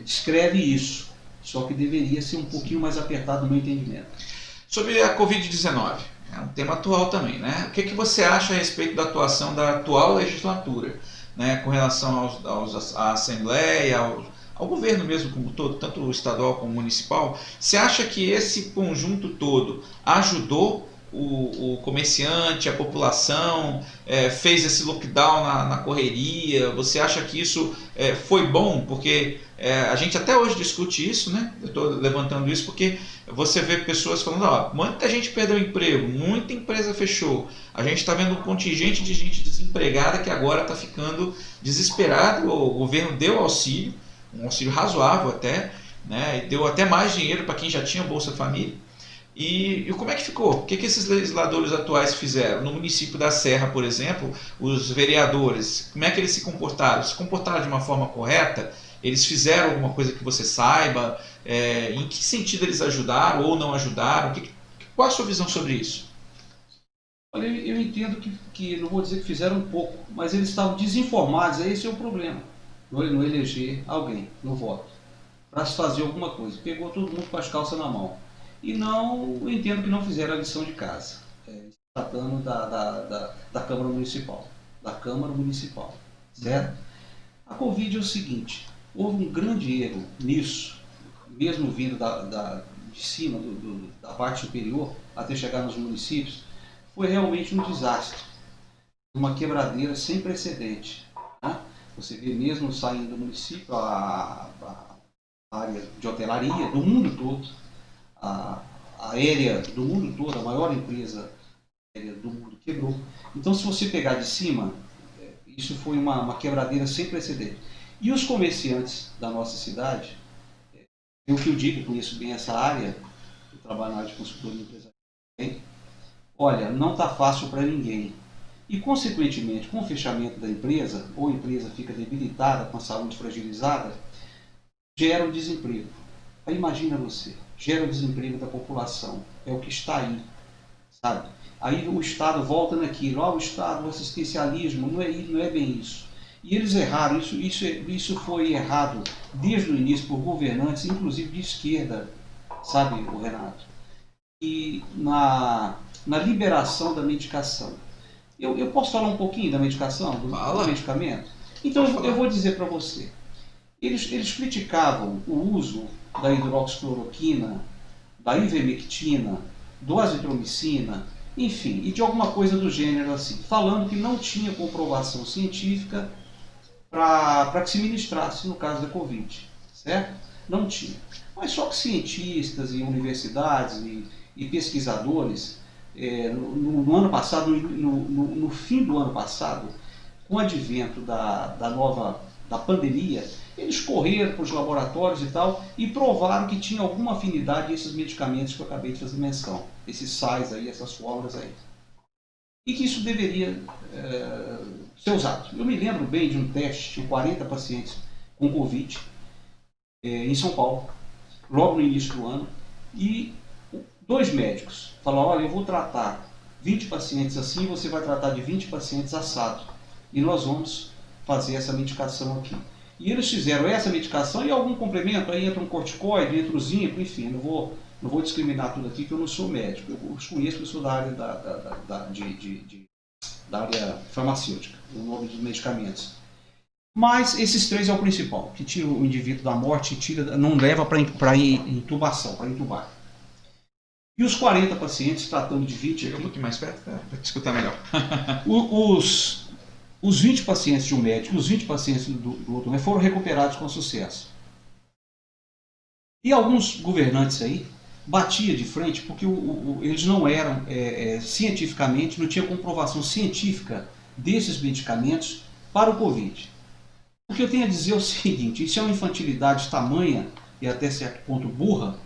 descreve isso. Só que deveria ser um pouquinho mais apertado no meu entendimento. Sobre a Covid-19. É um tema atual também, né? O que você acha a respeito da atuação da atual legislatura, né? Com relação à Assembleia, ao governo mesmo como um todo, tanto o estadual como o municipal, você acha que esse conjunto todo ajudou o comerciante, a população, fez esse lockdown na correria? Você acha que isso foi bom? Porque a gente até hoje discute isso, né? Eu estou levantando isso porque você vê pessoas falando, ó, muita gente perdeu o emprego, muita empresa fechou, a gente está vendo um contingente de gente desempregada que agora está ficando desesperado. O governo deu auxílio, um auxílio razoável até, né? E deu até mais dinheiro para quem já tinha Bolsa Família. E como é que ficou? O que esses legisladores atuais fizeram? No município da Serra, por exemplo, os vereadores, como é que eles se comportaram? Se comportaram de uma forma correta? Eles fizeram alguma coisa que você saiba? Em que sentido eles ajudaram ou não ajudaram? Qual a sua visão sobre isso? Olha, eu entendo que, não vou dizer que fizeram um pouco, mas eles estavam desinformados, esse é o problema. Não eleger alguém no voto, para se fazer alguma coisa. Pegou todo mundo com as calças na mão. E não, eu entendo que não fizeram a lição de casa, tratando da Câmara Municipal. Da Câmara Municipal, certo? A Covid é o seguinte, houve um grande erro nisso, mesmo vindo de cima, da parte superior, até chegar nos municípios, foi realmente um desastre, uma quebradeira sem precedente. Né? Você vê mesmo saindo do município a área de hotelaria do mundo todo, a aérea do mundo todo, a maior empresa aérea do mundo quebrou. Então, se você pegar de cima, isso foi uma quebradeira sem precedente. E os comerciantes da nossa cidade, eu que eu digo, conheço bem essa área, eu trabalho na área de consultoria empresarial, olha, não está fácil para ninguém. E, consequentemente, com o fechamento da empresa, ou a empresa fica debilitada, com a saúde fragilizada, gera o desemprego. Aí imagina você, gera o desemprego da população, é o que está aí, sabe? Aí o Estado volta naquilo, o Estado, o assistencialismo, não é bem isso. E eles erraram, isso foi errado desde o início por governantes, inclusive de esquerda, sabe, o Renato? E na liberação da medicação. Eu posso falar um pouquinho da medicação, do medicamento? Então eu vou dizer para você. Eles criticavam o uso da hidroxicloroquina, da ivermectina, do azitromicina, enfim, e de alguma coisa do gênero assim, falando que não tinha comprovação científica para que se ministrasse no caso da Covid, certo? Não tinha. Mas só que cientistas e universidades e pesquisadores, no ano passado, no fim do ano passado, com o advento da pandemia, eles correram para os laboratórios e tal e provaram que tinha alguma afinidade esses medicamentos que eu acabei de fazer menção, esses sais aí, essas fórmulas aí. E que isso deveria ser usado. Eu me lembro bem de um teste de 40 pacientes com Covid em São Paulo, logo no início do ano, e 2 médicos falaram, olha, eu vou tratar 20 pacientes assim, você vai tratar de 20 pacientes assado, e nós vamos fazer essa medicação aqui. E eles fizeram essa medicação e algum complemento, aí entra um corticoide, entra o zinco, enfim, não vou discriminar tudo aqui, que eu não sou médico, eu os conheço, eu sou da área da área farmacêutica, o nome dos medicamentos. Mas esses 3 é o principal, que tira o indivíduo da morte, não leva para intubação, para intubar. E os 40 pacientes, tratando de 20... Chega um pouquinho mais perto, para te escutar melhor. Os 20 pacientes de um médico e os 20 pacientes do outro foram recuperados com sucesso. E alguns governantes aí batiam de frente porque eles não eram cientificamente, não tinha comprovação científica desses medicamentos para o Covid. O que eu tenho a dizer é o seguinte, isso é uma infantilidade tamanha e até certo ponto burra,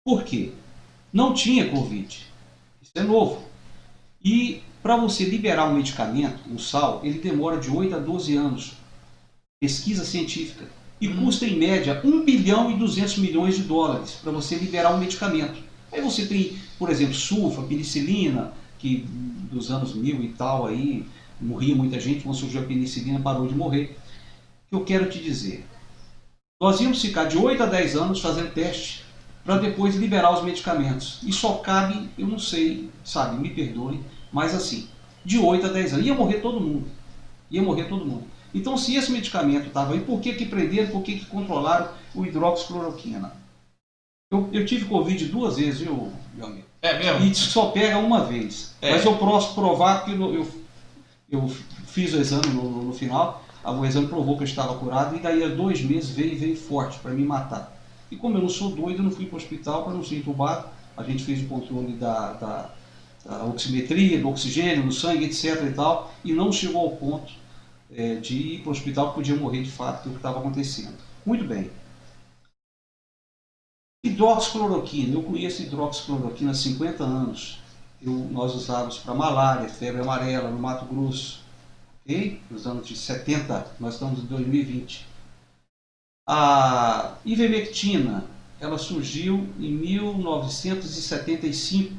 por quê? Não tinha Covid, isso é novo. E para você liberar um medicamento, um sal, ele demora de 8 a 12 anos. Pesquisa científica. E custa em média 1 bilhão e 200 milhões de dólares para você liberar um medicamento. Aí você tem, por exemplo, sulfa, penicilina, que dos anos 1000 e tal, aí morria muita gente, quando surgiu a penicilina parou de morrer. O que eu quero te dizer? Nós íamos ficar de 8 a 10 anos fazendo teste para depois liberar os medicamentos. E só cabe, eu não sei, sabe, me perdoe, mas assim, de 8 a 10 anos. Ia morrer todo mundo. Então, se esse medicamento estava aí, por que que prenderam, por que que controlaram o hidroxicloroquina? Eu tive Covid 2 vezes, viu, meu amigo? É mesmo? E só pega uma vez. É. Mas eu posso provar que eu fiz o exame no final, o exame provou que eu estava curado, e daí a 2 meses veio forte para me matar. E como eu não sou doido, eu não fui para o hospital para não ser entubado. A gente fez o controle da oximetria, do oxigênio no sangue, etc. e tal, e não chegou ao ponto de ir para o hospital, que podia morrer de fato, que é o que estava acontecendo. Muito bem. Hidroxicloroquina, eu conheço hidroxicloroquina há 50 anos. Nós usávamos para malária, febre amarela no Mato Grosso, ok? Nos anos de 70, nós estamos em 2020. A ivermectina, ela surgiu em 1975,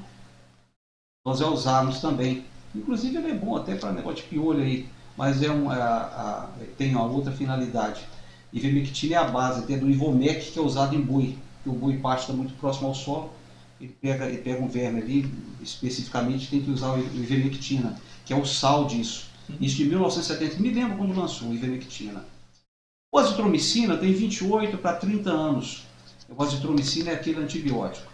nós já usávamos também. Inclusive ele é bom até para negócio de piolho aí, mas tem uma outra finalidade. Ivermectina é a base até do Ivomec, que é usado em boi, porque o boi pasta muito próximo ao solo, ele pega um verme ali, especificamente tem que usar o ivermectina, que é o sal disso. Isso de 1970, me lembro quando lançou o ivermectina. O azitromicina tem 28 para 30 anos. O azitromicina é aquele antibiótico.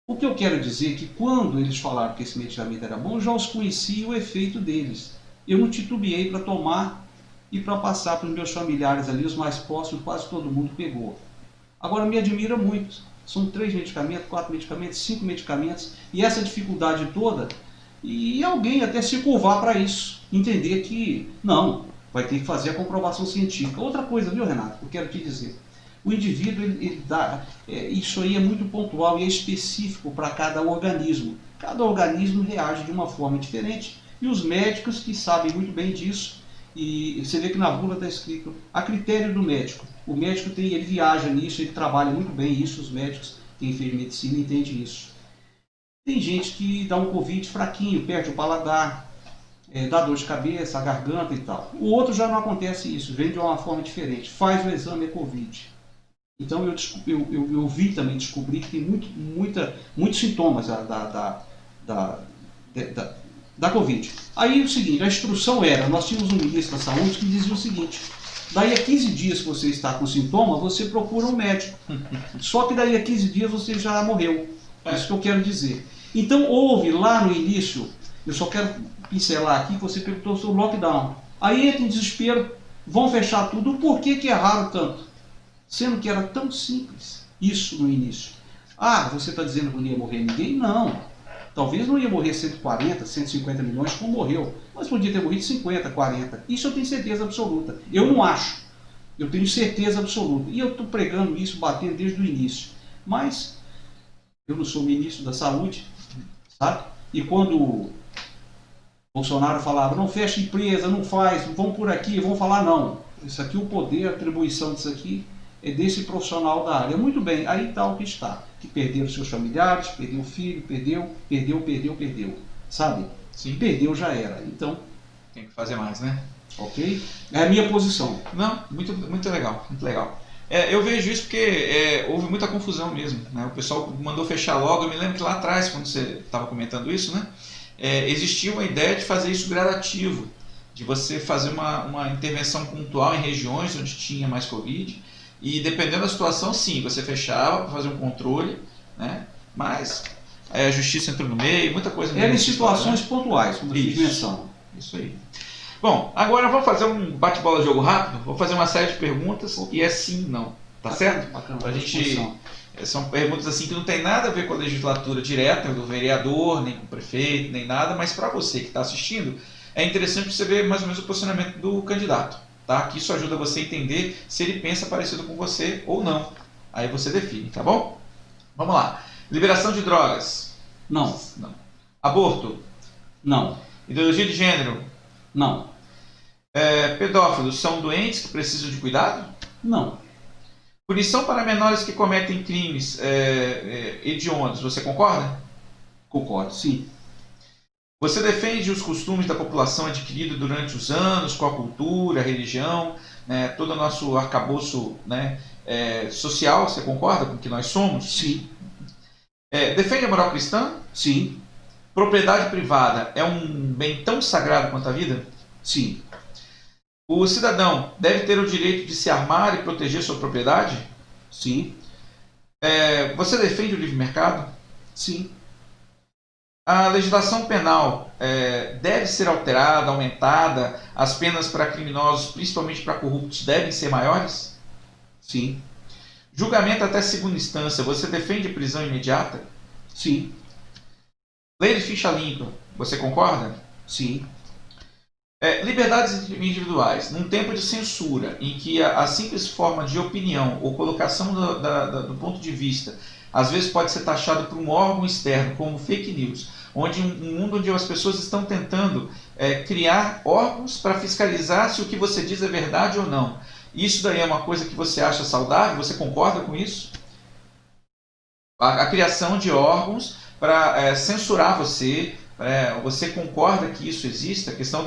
O que eu quero dizer é que quando eles falaram que esse medicamento era bom, eu já os conhecia o efeito deles. Eu não titubeei para tomar e para passar para os meus familiares ali, os mais próximos, quase todo mundo pegou. Agora me admira muito. São 3 medicamentos, 4 medicamentos, 5 medicamentos, e essa dificuldade toda, e alguém até se curvar para isso, entender que não, vai ter que fazer a comprovação científica. Outra coisa, viu, Renato, que eu quero te dizer. O indivíduo, ele dá, isso aí é muito pontual e é específico para cada organismo. Cada organismo reage de uma forma diferente, e os médicos que sabem muito bem disso, e você vê que na bula está escrito a critério do médico. O médico ele viaja nisso, ele trabalha muito bem isso, os médicos, quem fez medicina entende isso. Tem gente que dá um Covid fraquinho, perde o paladar, dá dor de cabeça, a garganta e tal. O outro já não acontece isso, vem de uma forma diferente, faz o exame, é Covid. Então eu vi também, descobri que tem muitos sintomas da Covid. Aí o seguinte, a instrução era, nós tínhamos um ministro da saúde que dizia o seguinte: daí a 15 dias que você está com sintoma, você procura um médico. Só que daí a 15 dias você já morreu. É isso que eu quero dizer. Então houve lá no início, eu só quero pincelar aqui, você perguntou sobre o lockdown. Aí entra em desespero, vão fechar tudo, por que erraram tanto? Sendo que era tão simples isso no início. Ah, você está dizendo que não ia morrer ninguém? Não. Talvez não ia morrer 140, 150 milhões como morreu, mas podia ter morrido 50, 40. Isso eu tenho certeza absoluta. Eu não acho. Eu tenho certeza absoluta. E eu estou pregando isso, batendo desde o início. Mas eu não sou ministro da saúde, sabe? E quando o Bolsonaro falava, não fecha empresa, não faz, vão por aqui, vão falar não. Isso aqui, o poder, a atribuição disso aqui é desse profissional da área. Muito bem, aí está o que está. Que perderam seus familiares, perdeu o filho, perdeu. Sabe? Sim. Perdeu, já era. Então, tem que fazer mais, né? Ok? É a minha posição. Não, muito legal, muito legal. Eu vejo isso porque houve muita confusão mesmo, né? O pessoal mandou fechar logo. Eu me lembro que lá atrás, quando você estava comentando isso, né? Existia uma ideia de fazer isso gradativo, de você fazer uma intervenção pontual em regiões onde tinha mais Covid, e dependendo da situação, sim, você fechava, fazer um controle, né? Mas a justiça entrou no meio, muita coisa. Eram situações pontuais, como isso, dimensão. Isso aí. Bom, agora vamos fazer um bate-bola de jogo rápido. Vou fazer uma série de perguntas e é sim, não. Tá certo? Bacana, a gente são perguntas assim que não tem nada a ver com a legislatura direta do vereador, nem com o prefeito, nem nada, mas para você que está assistindo, é interessante você ver mais ou menos o posicionamento do candidato, tá? Que isso ajuda você a entender se ele pensa parecido com você ou não. Aí você define, tá bom? Vamos lá. Liberação de drogas. Não. Aborto. Não. Ideologia de gênero. Não. Pedófilos são doentes que precisam de cuidado? Não. Punição para menores que cometem crimes hediondos, você concorda? Concordo, sim. Você defende os costumes da população adquiridos durante os anos, com a cultura, a religião, né, todo o nosso arcabouço, né, social, você concorda com o que nós somos? Sim. Defende a moral cristã? Sim. Propriedade privada é um bem tão sagrado quanto a vida? Sim. O cidadão deve ter o direito de se armar e proteger sua propriedade? Sim, Você defende o livre mercado? sim, A legislação penal deve ser alterada, aumentada? As penas para criminosos, principalmente para corruptos, devem ser maiores? sim, Julgamento até segunda instância, você defende prisão imediata? sim, Lei de ficha limpa, você concorda? sim, Liberdades individuais. Num tempo de censura, em que a simples forma de opinião ou colocação do ponto de vista, às vezes pode ser taxado por um órgão externo, como fake news, onde um mundo onde as pessoas estão tentando criar órgãos para fiscalizar se o que você diz é verdade ou não. Isso daí é uma coisa que você acha saudável? Você concorda com isso? A criação de órgãos para censurar você. Você concorda que isso existe? A questão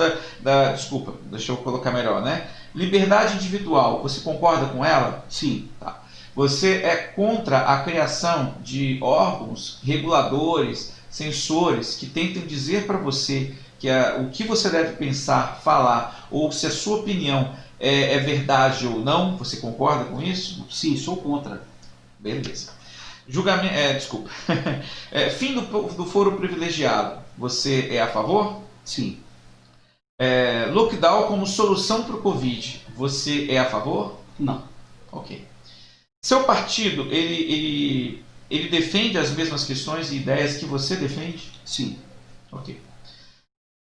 desculpa, deixa eu colocar melhor, né? Liberdade individual, você concorda com ela? sim. Tá. Você é contra a criação de órgãos reguladores, censores, que tentem dizer para você que o que você deve pensar, falar, ou se a sua opinião é verdade ou não? Você concorda com isso? Sim, sou contra. Beleza. Julgamento, desculpa. Fim do foro privilegiado. Você é a favor? Sim, Lockdown como solução para o Covid. Você é a favor? não. Ok. Seu partido, ele defende as mesmas questões e ideias que você defende? Sim, Ok.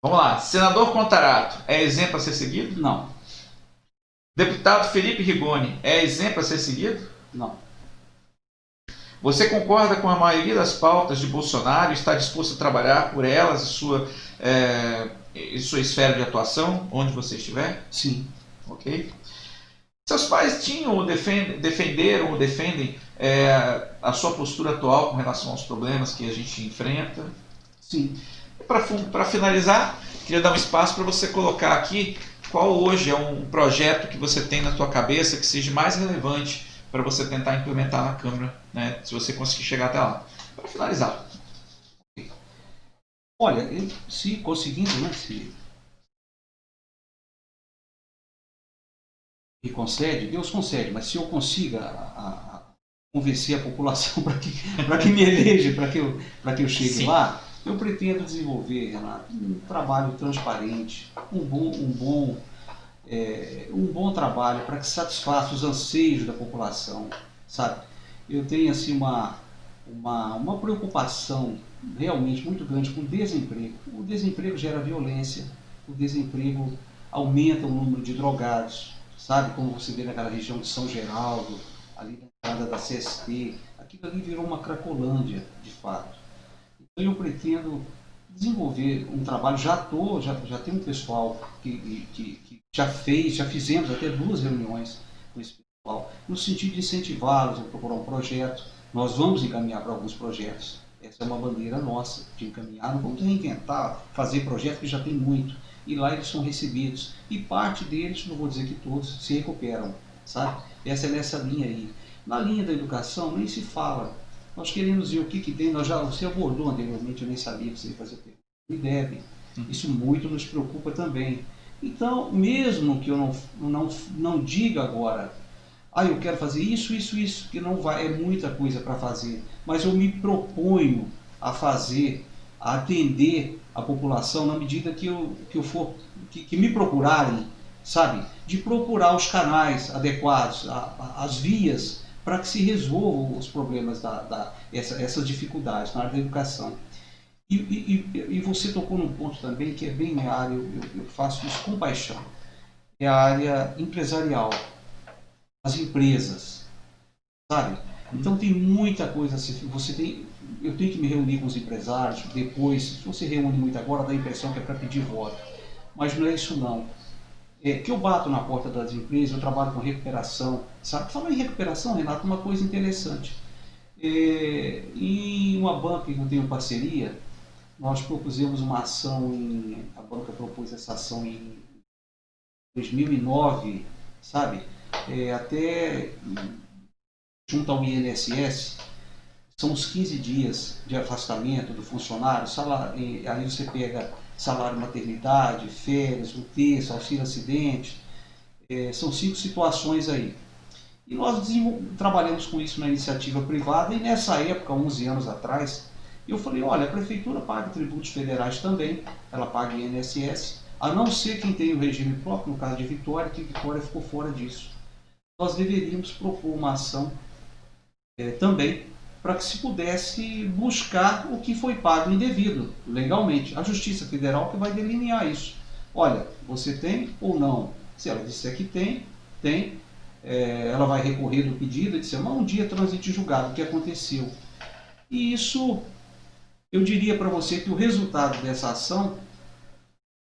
Vamos lá. Senador Contarato, é exemplo a ser seguido? não, Deputado Felipe Rigoni, é exemplo a ser seguido? não. Você concorda com a maioria das pautas de Bolsonaro e está disposto a trabalhar por elas em sua esfera de atuação, onde você estiver? Sim, Ok. Seus pais tinham ou defenderam ou defendem a sua postura atual com relação aos problemas que a gente enfrenta? sim. Para finalizar, queria dar um espaço para você colocar aqui qual hoje é um projeto que você tem na tua cabeça que seja mais relevante para você tentar implementar na Câmara, né, se você conseguir chegar até lá. Para finalizar. Olha, se conseguindo, né, se me concede, Deus concede, mas se eu consiga convencer a população para que me eleja, para que eu chegue Sim. lá, eu pretendo desenvolver, Renato, um trabalho transparente, um bom trabalho para que satisfaça os anseios da população, sabe? Eu tenho assim uma preocupação realmente muito grande com o desemprego. O desemprego gera violência, o desemprego aumenta o número de drogados, sabe? Como você vê naquela região de São Geraldo, ali na entrada da CST, aquilo ali virou uma cracolândia, de fato. Então eu pretendo desenvolver um trabalho, já tem um pessoal que já fizemos até 2 reuniões com esse pessoal, no sentido de incentivá-los a procurar um projeto. Nós vamos encaminhar para alguns projetos. Essa é uma bandeira nossa, de encaminhar. Não vamos reinventar, fazer projeto que já tem muito. E lá eles são recebidos. E parte deles, não vou dizer que todos, se recuperam, sabe? Essa é nessa linha aí. Na linha da educação, nem se fala. Nós queremos ver o que tem. Você abordou anteriormente, eu nem sabia que você ia fazer pergunta. Me deve. Isso muito nos preocupa também. Então, mesmo que eu não diga agora, eu quero fazer isso, que não vai, é muita coisa para fazer, mas eu me proponho a fazer, a atender a população na medida que eu for, que me procurarem, sabe? De procurar os canais adequados, as vias para que se resolvam os problemas essas dificuldades na área da educação. E você tocou num ponto também que é bem minha área, eu faço isso com paixão, é a área empresarial, as empresas, sabe? Então tem muita coisa assim, eu tenho que me reunir com os empresários, depois, se você reúne muito agora, dá a impressão que é para pedir voto, mas não é isso não. Que eu bato na porta das empresas, eu trabalho com recuperação, sabe? Falando em recuperação, Renato, uma coisa interessante. Em uma banca que eu tenho parceria, nós propusemos uma ação, a banca propôs essa ação em 2009, sabe? Até junto ao INSS, são os 15 dias de afastamento do funcionário, aí você pega salário maternidade, férias, UTS, auxílio acidente, São 5 situações aí. E nós trabalhamos com isso na iniciativa privada, e nessa época, 11 anos atrás, eu falei, olha, a prefeitura paga tributos federais também, ela paga INSS, a não ser quem tem o regime próprio, no caso de Vitória, que Vitória ficou fora disso. Nós deveríamos propor uma ação também, para que se pudesse buscar o que foi pago indevido, legalmente. A Justiça Federal que vai delinear isso. Olha, você tem ou não? Se ela disser que tem, ela vai recorrer do pedido e dizer, mas um dia transite julgado, o que aconteceu? E isso, eu diria para você que o resultado dessa ação,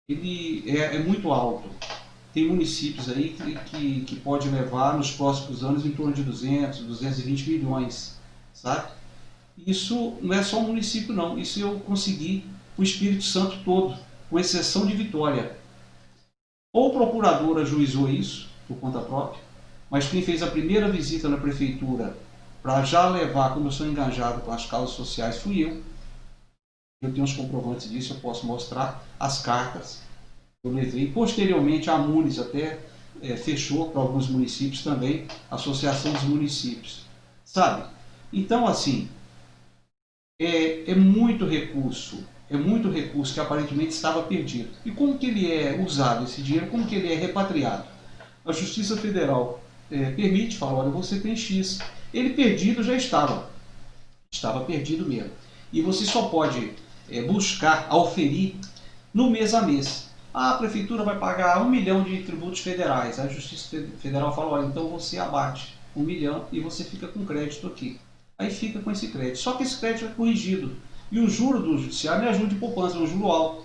ele é muito alto. Tem municípios aí que pode levar nos próximos anos em torno de 200, 220 milhões, sabe? Isso não é só um município não, isso eu consegui o Espírito Santo todo, com exceção de Vitória. Ou o procurador ajuizou isso, por conta própria, mas quem fez a primeira visita na prefeitura para já levar, como eu sou engajado com as causas sociais, fui eu. Eu tenho os comprovantes disso, eu posso mostrar as cartas. Eu levei. Posteriormente, a Munis até fechou para alguns municípios também, a Associação dos Municípios. Sabe? Então, assim, é muito recurso que aparentemente estava perdido. E como que ele é usado, esse dinheiro, como que ele é repatriado? A Justiça Federal permite, fala, olha, você tem X. Ele perdido já estava perdido mesmo. E você só pode buscar, auferir no mês a mês. A prefeitura vai pagar 1 milhão de tributos federais. A Justiça Federal fala, olha, então você abate 1 milhão e você fica com crédito aqui. Aí fica com esse crédito. Só que esse crédito é corrigido. E o juro do judiciário não é juro de poupança, é um juro alto.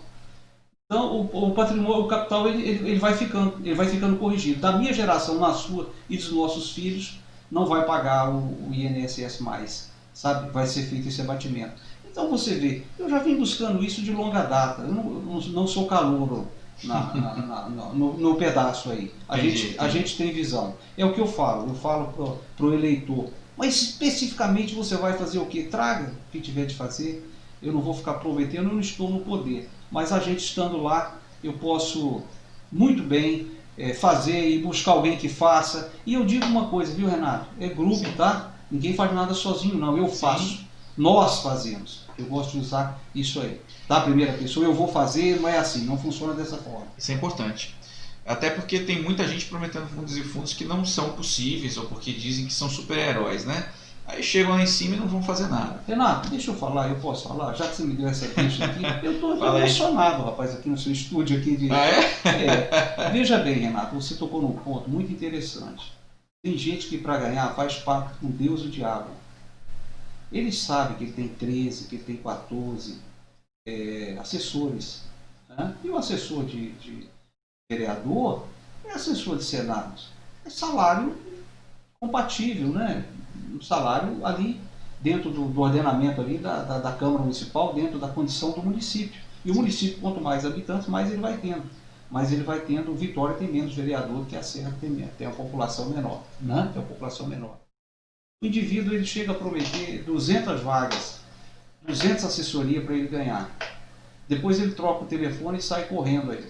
Então o patrimônio, o capital, ele vai ficando corrigido. Da minha geração, na sua e dos nossos filhos, não vai pagar o INSS mais. Sabe? Vai ser feito esse abatimento. Então você vê, eu já vim buscando isso de longa data. Eu não sou calouro no pedaço aí. A gente tem visão. É o que eu falo para o eleitor. Mas especificamente você vai fazer o quê? Traga o que tiver de fazer. Eu não vou ficar prometendo, eu não estou no poder. Mas a gente estando lá, eu posso muito bem fazer e buscar alguém que faça. E eu digo uma coisa, viu, Renato? É grupo, tá? Ninguém faz nada sozinho, não. Eu faço. Nós fazemos. Eu gosto de usar isso aí. Da primeira pessoa, eu vou fazer, não é assim, não funciona dessa forma. Isso é importante. Até porque tem muita gente prometendo fundos e fundos que não são possíveis, ou porque dizem que são super-heróis, né? Aí chegam lá em cima e não vão fazer nada. Renato, deixa eu falar, eu posso falar? Já que você me deu essa deixa aqui, eu estou emocionado, rapaz, aqui no seu estúdio. Aqui de... Veja bem, Renato, você tocou num ponto muito interessante. Tem gente que para ganhar faz pacto com Deus e o diabo. Ele sabe que ele tem 13, que ele tem 14 assessores. Né? E o assessor de vereador é assessor de Senado. É salário compatível, né? Um salário ali dentro do ordenamento ali da Câmara Municipal, dentro da condição do município. E o município, quanto mais habitantes, mais ele vai tendo. Mas ele vai tendo, Vitória tem menos vereador que a Serra tem a população menor. Né? Tem a população menor. O indivíduo ele chega a prometer 200 vagas, 200 assessorias para ele ganhar. Depois ele troca o telefone e sai correndo aí,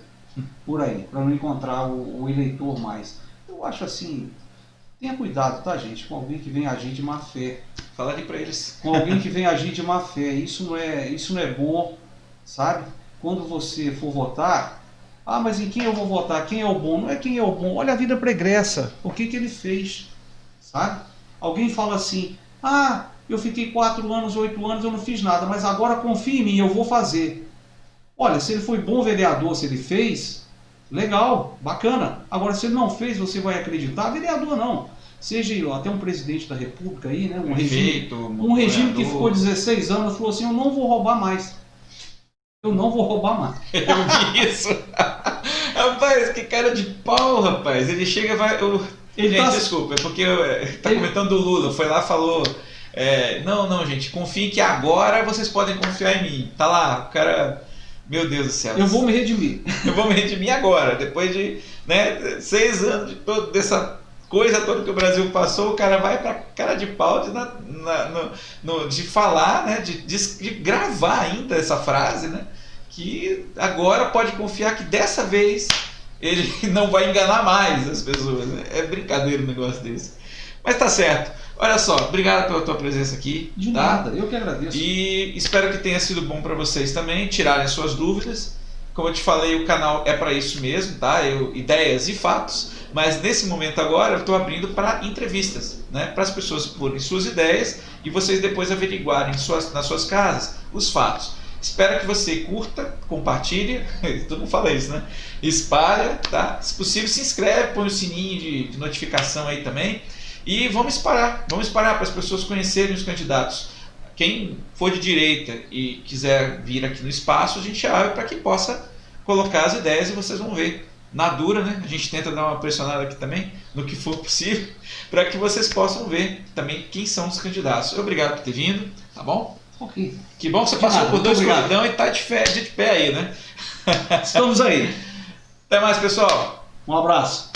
por aí, para não encontrar o eleitor mais. Eu acho assim, tenha cuidado, tá, gente, com alguém que vem agir de má fé. Fala ali para eles. Com alguém que vem agir de má fé. Isso não é bom, sabe? Quando você for votar, mas em quem eu vou votar? Quem é o bom? Não é quem é o bom. Olha a vida pregressa. O que ele fez, sabe? Alguém fala assim, eu fiquei 4 anos, 8 anos, eu não fiz nada, mas agora confia em mim, eu vou fazer. Olha, se ele foi bom vereador, se ele fez, legal, bacana. Agora, se ele não fez, você vai acreditar? Vereador não. Seja até um presidente da República aí, né? Um regime que ficou 16 anos, falou assim, eu não vou roubar mais. Eu não vou roubar mais. Eu vi isso. Rapaz, que cara de pau, rapaz. Ele chega e vai... Gente, desculpa, é porque tá comentando do Lula, foi lá, falou, não, gente, confiem que agora vocês podem confiar em mim. Tá lá, o cara, meu Deus do céu. Eu vou me redimir. Eu vou me redimir agora, depois de 6 anos dessa coisa toda que o Brasil passou, o cara vai pra cara de pau de falar, né, de gravar ainda essa frase, né, que agora pode confiar que dessa vez ele não vai enganar mais as pessoas, né? É brincadeira um negócio desse. Mas tá certo. Olha só, obrigado pela tua presença aqui. De tá? nada, eu que agradeço. E espero que tenha sido bom para vocês também, tirarem suas dúvidas. Como eu te falei, o canal é para isso mesmo, tá? Ideias e fatos. Mas nesse momento agora eu estou abrindo para entrevistas, né? Para as pessoas porem suas ideias e vocês depois averiguarem nas suas casas os fatos. Espero que você curta, compartilhe, todo mundo fala isso, né? Espalha, tá? Se possível, se inscreve, põe o sininho de notificação aí também. E vamos espalhar para as pessoas conhecerem os candidatos. Quem for de direita e quiser vir aqui no espaço, a gente abre para que possa colocar as ideias e vocês vão ver. Na dura, né? A gente tenta dar uma pressionada aqui também, no que for possível, para que vocês possam ver também quem são os candidatos. Obrigado por ter vindo, tá bom? Ok. Que bom que você passou por dois escuridão e está de pé aí, né? Estamos aí. Até mais, pessoal. Um abraço.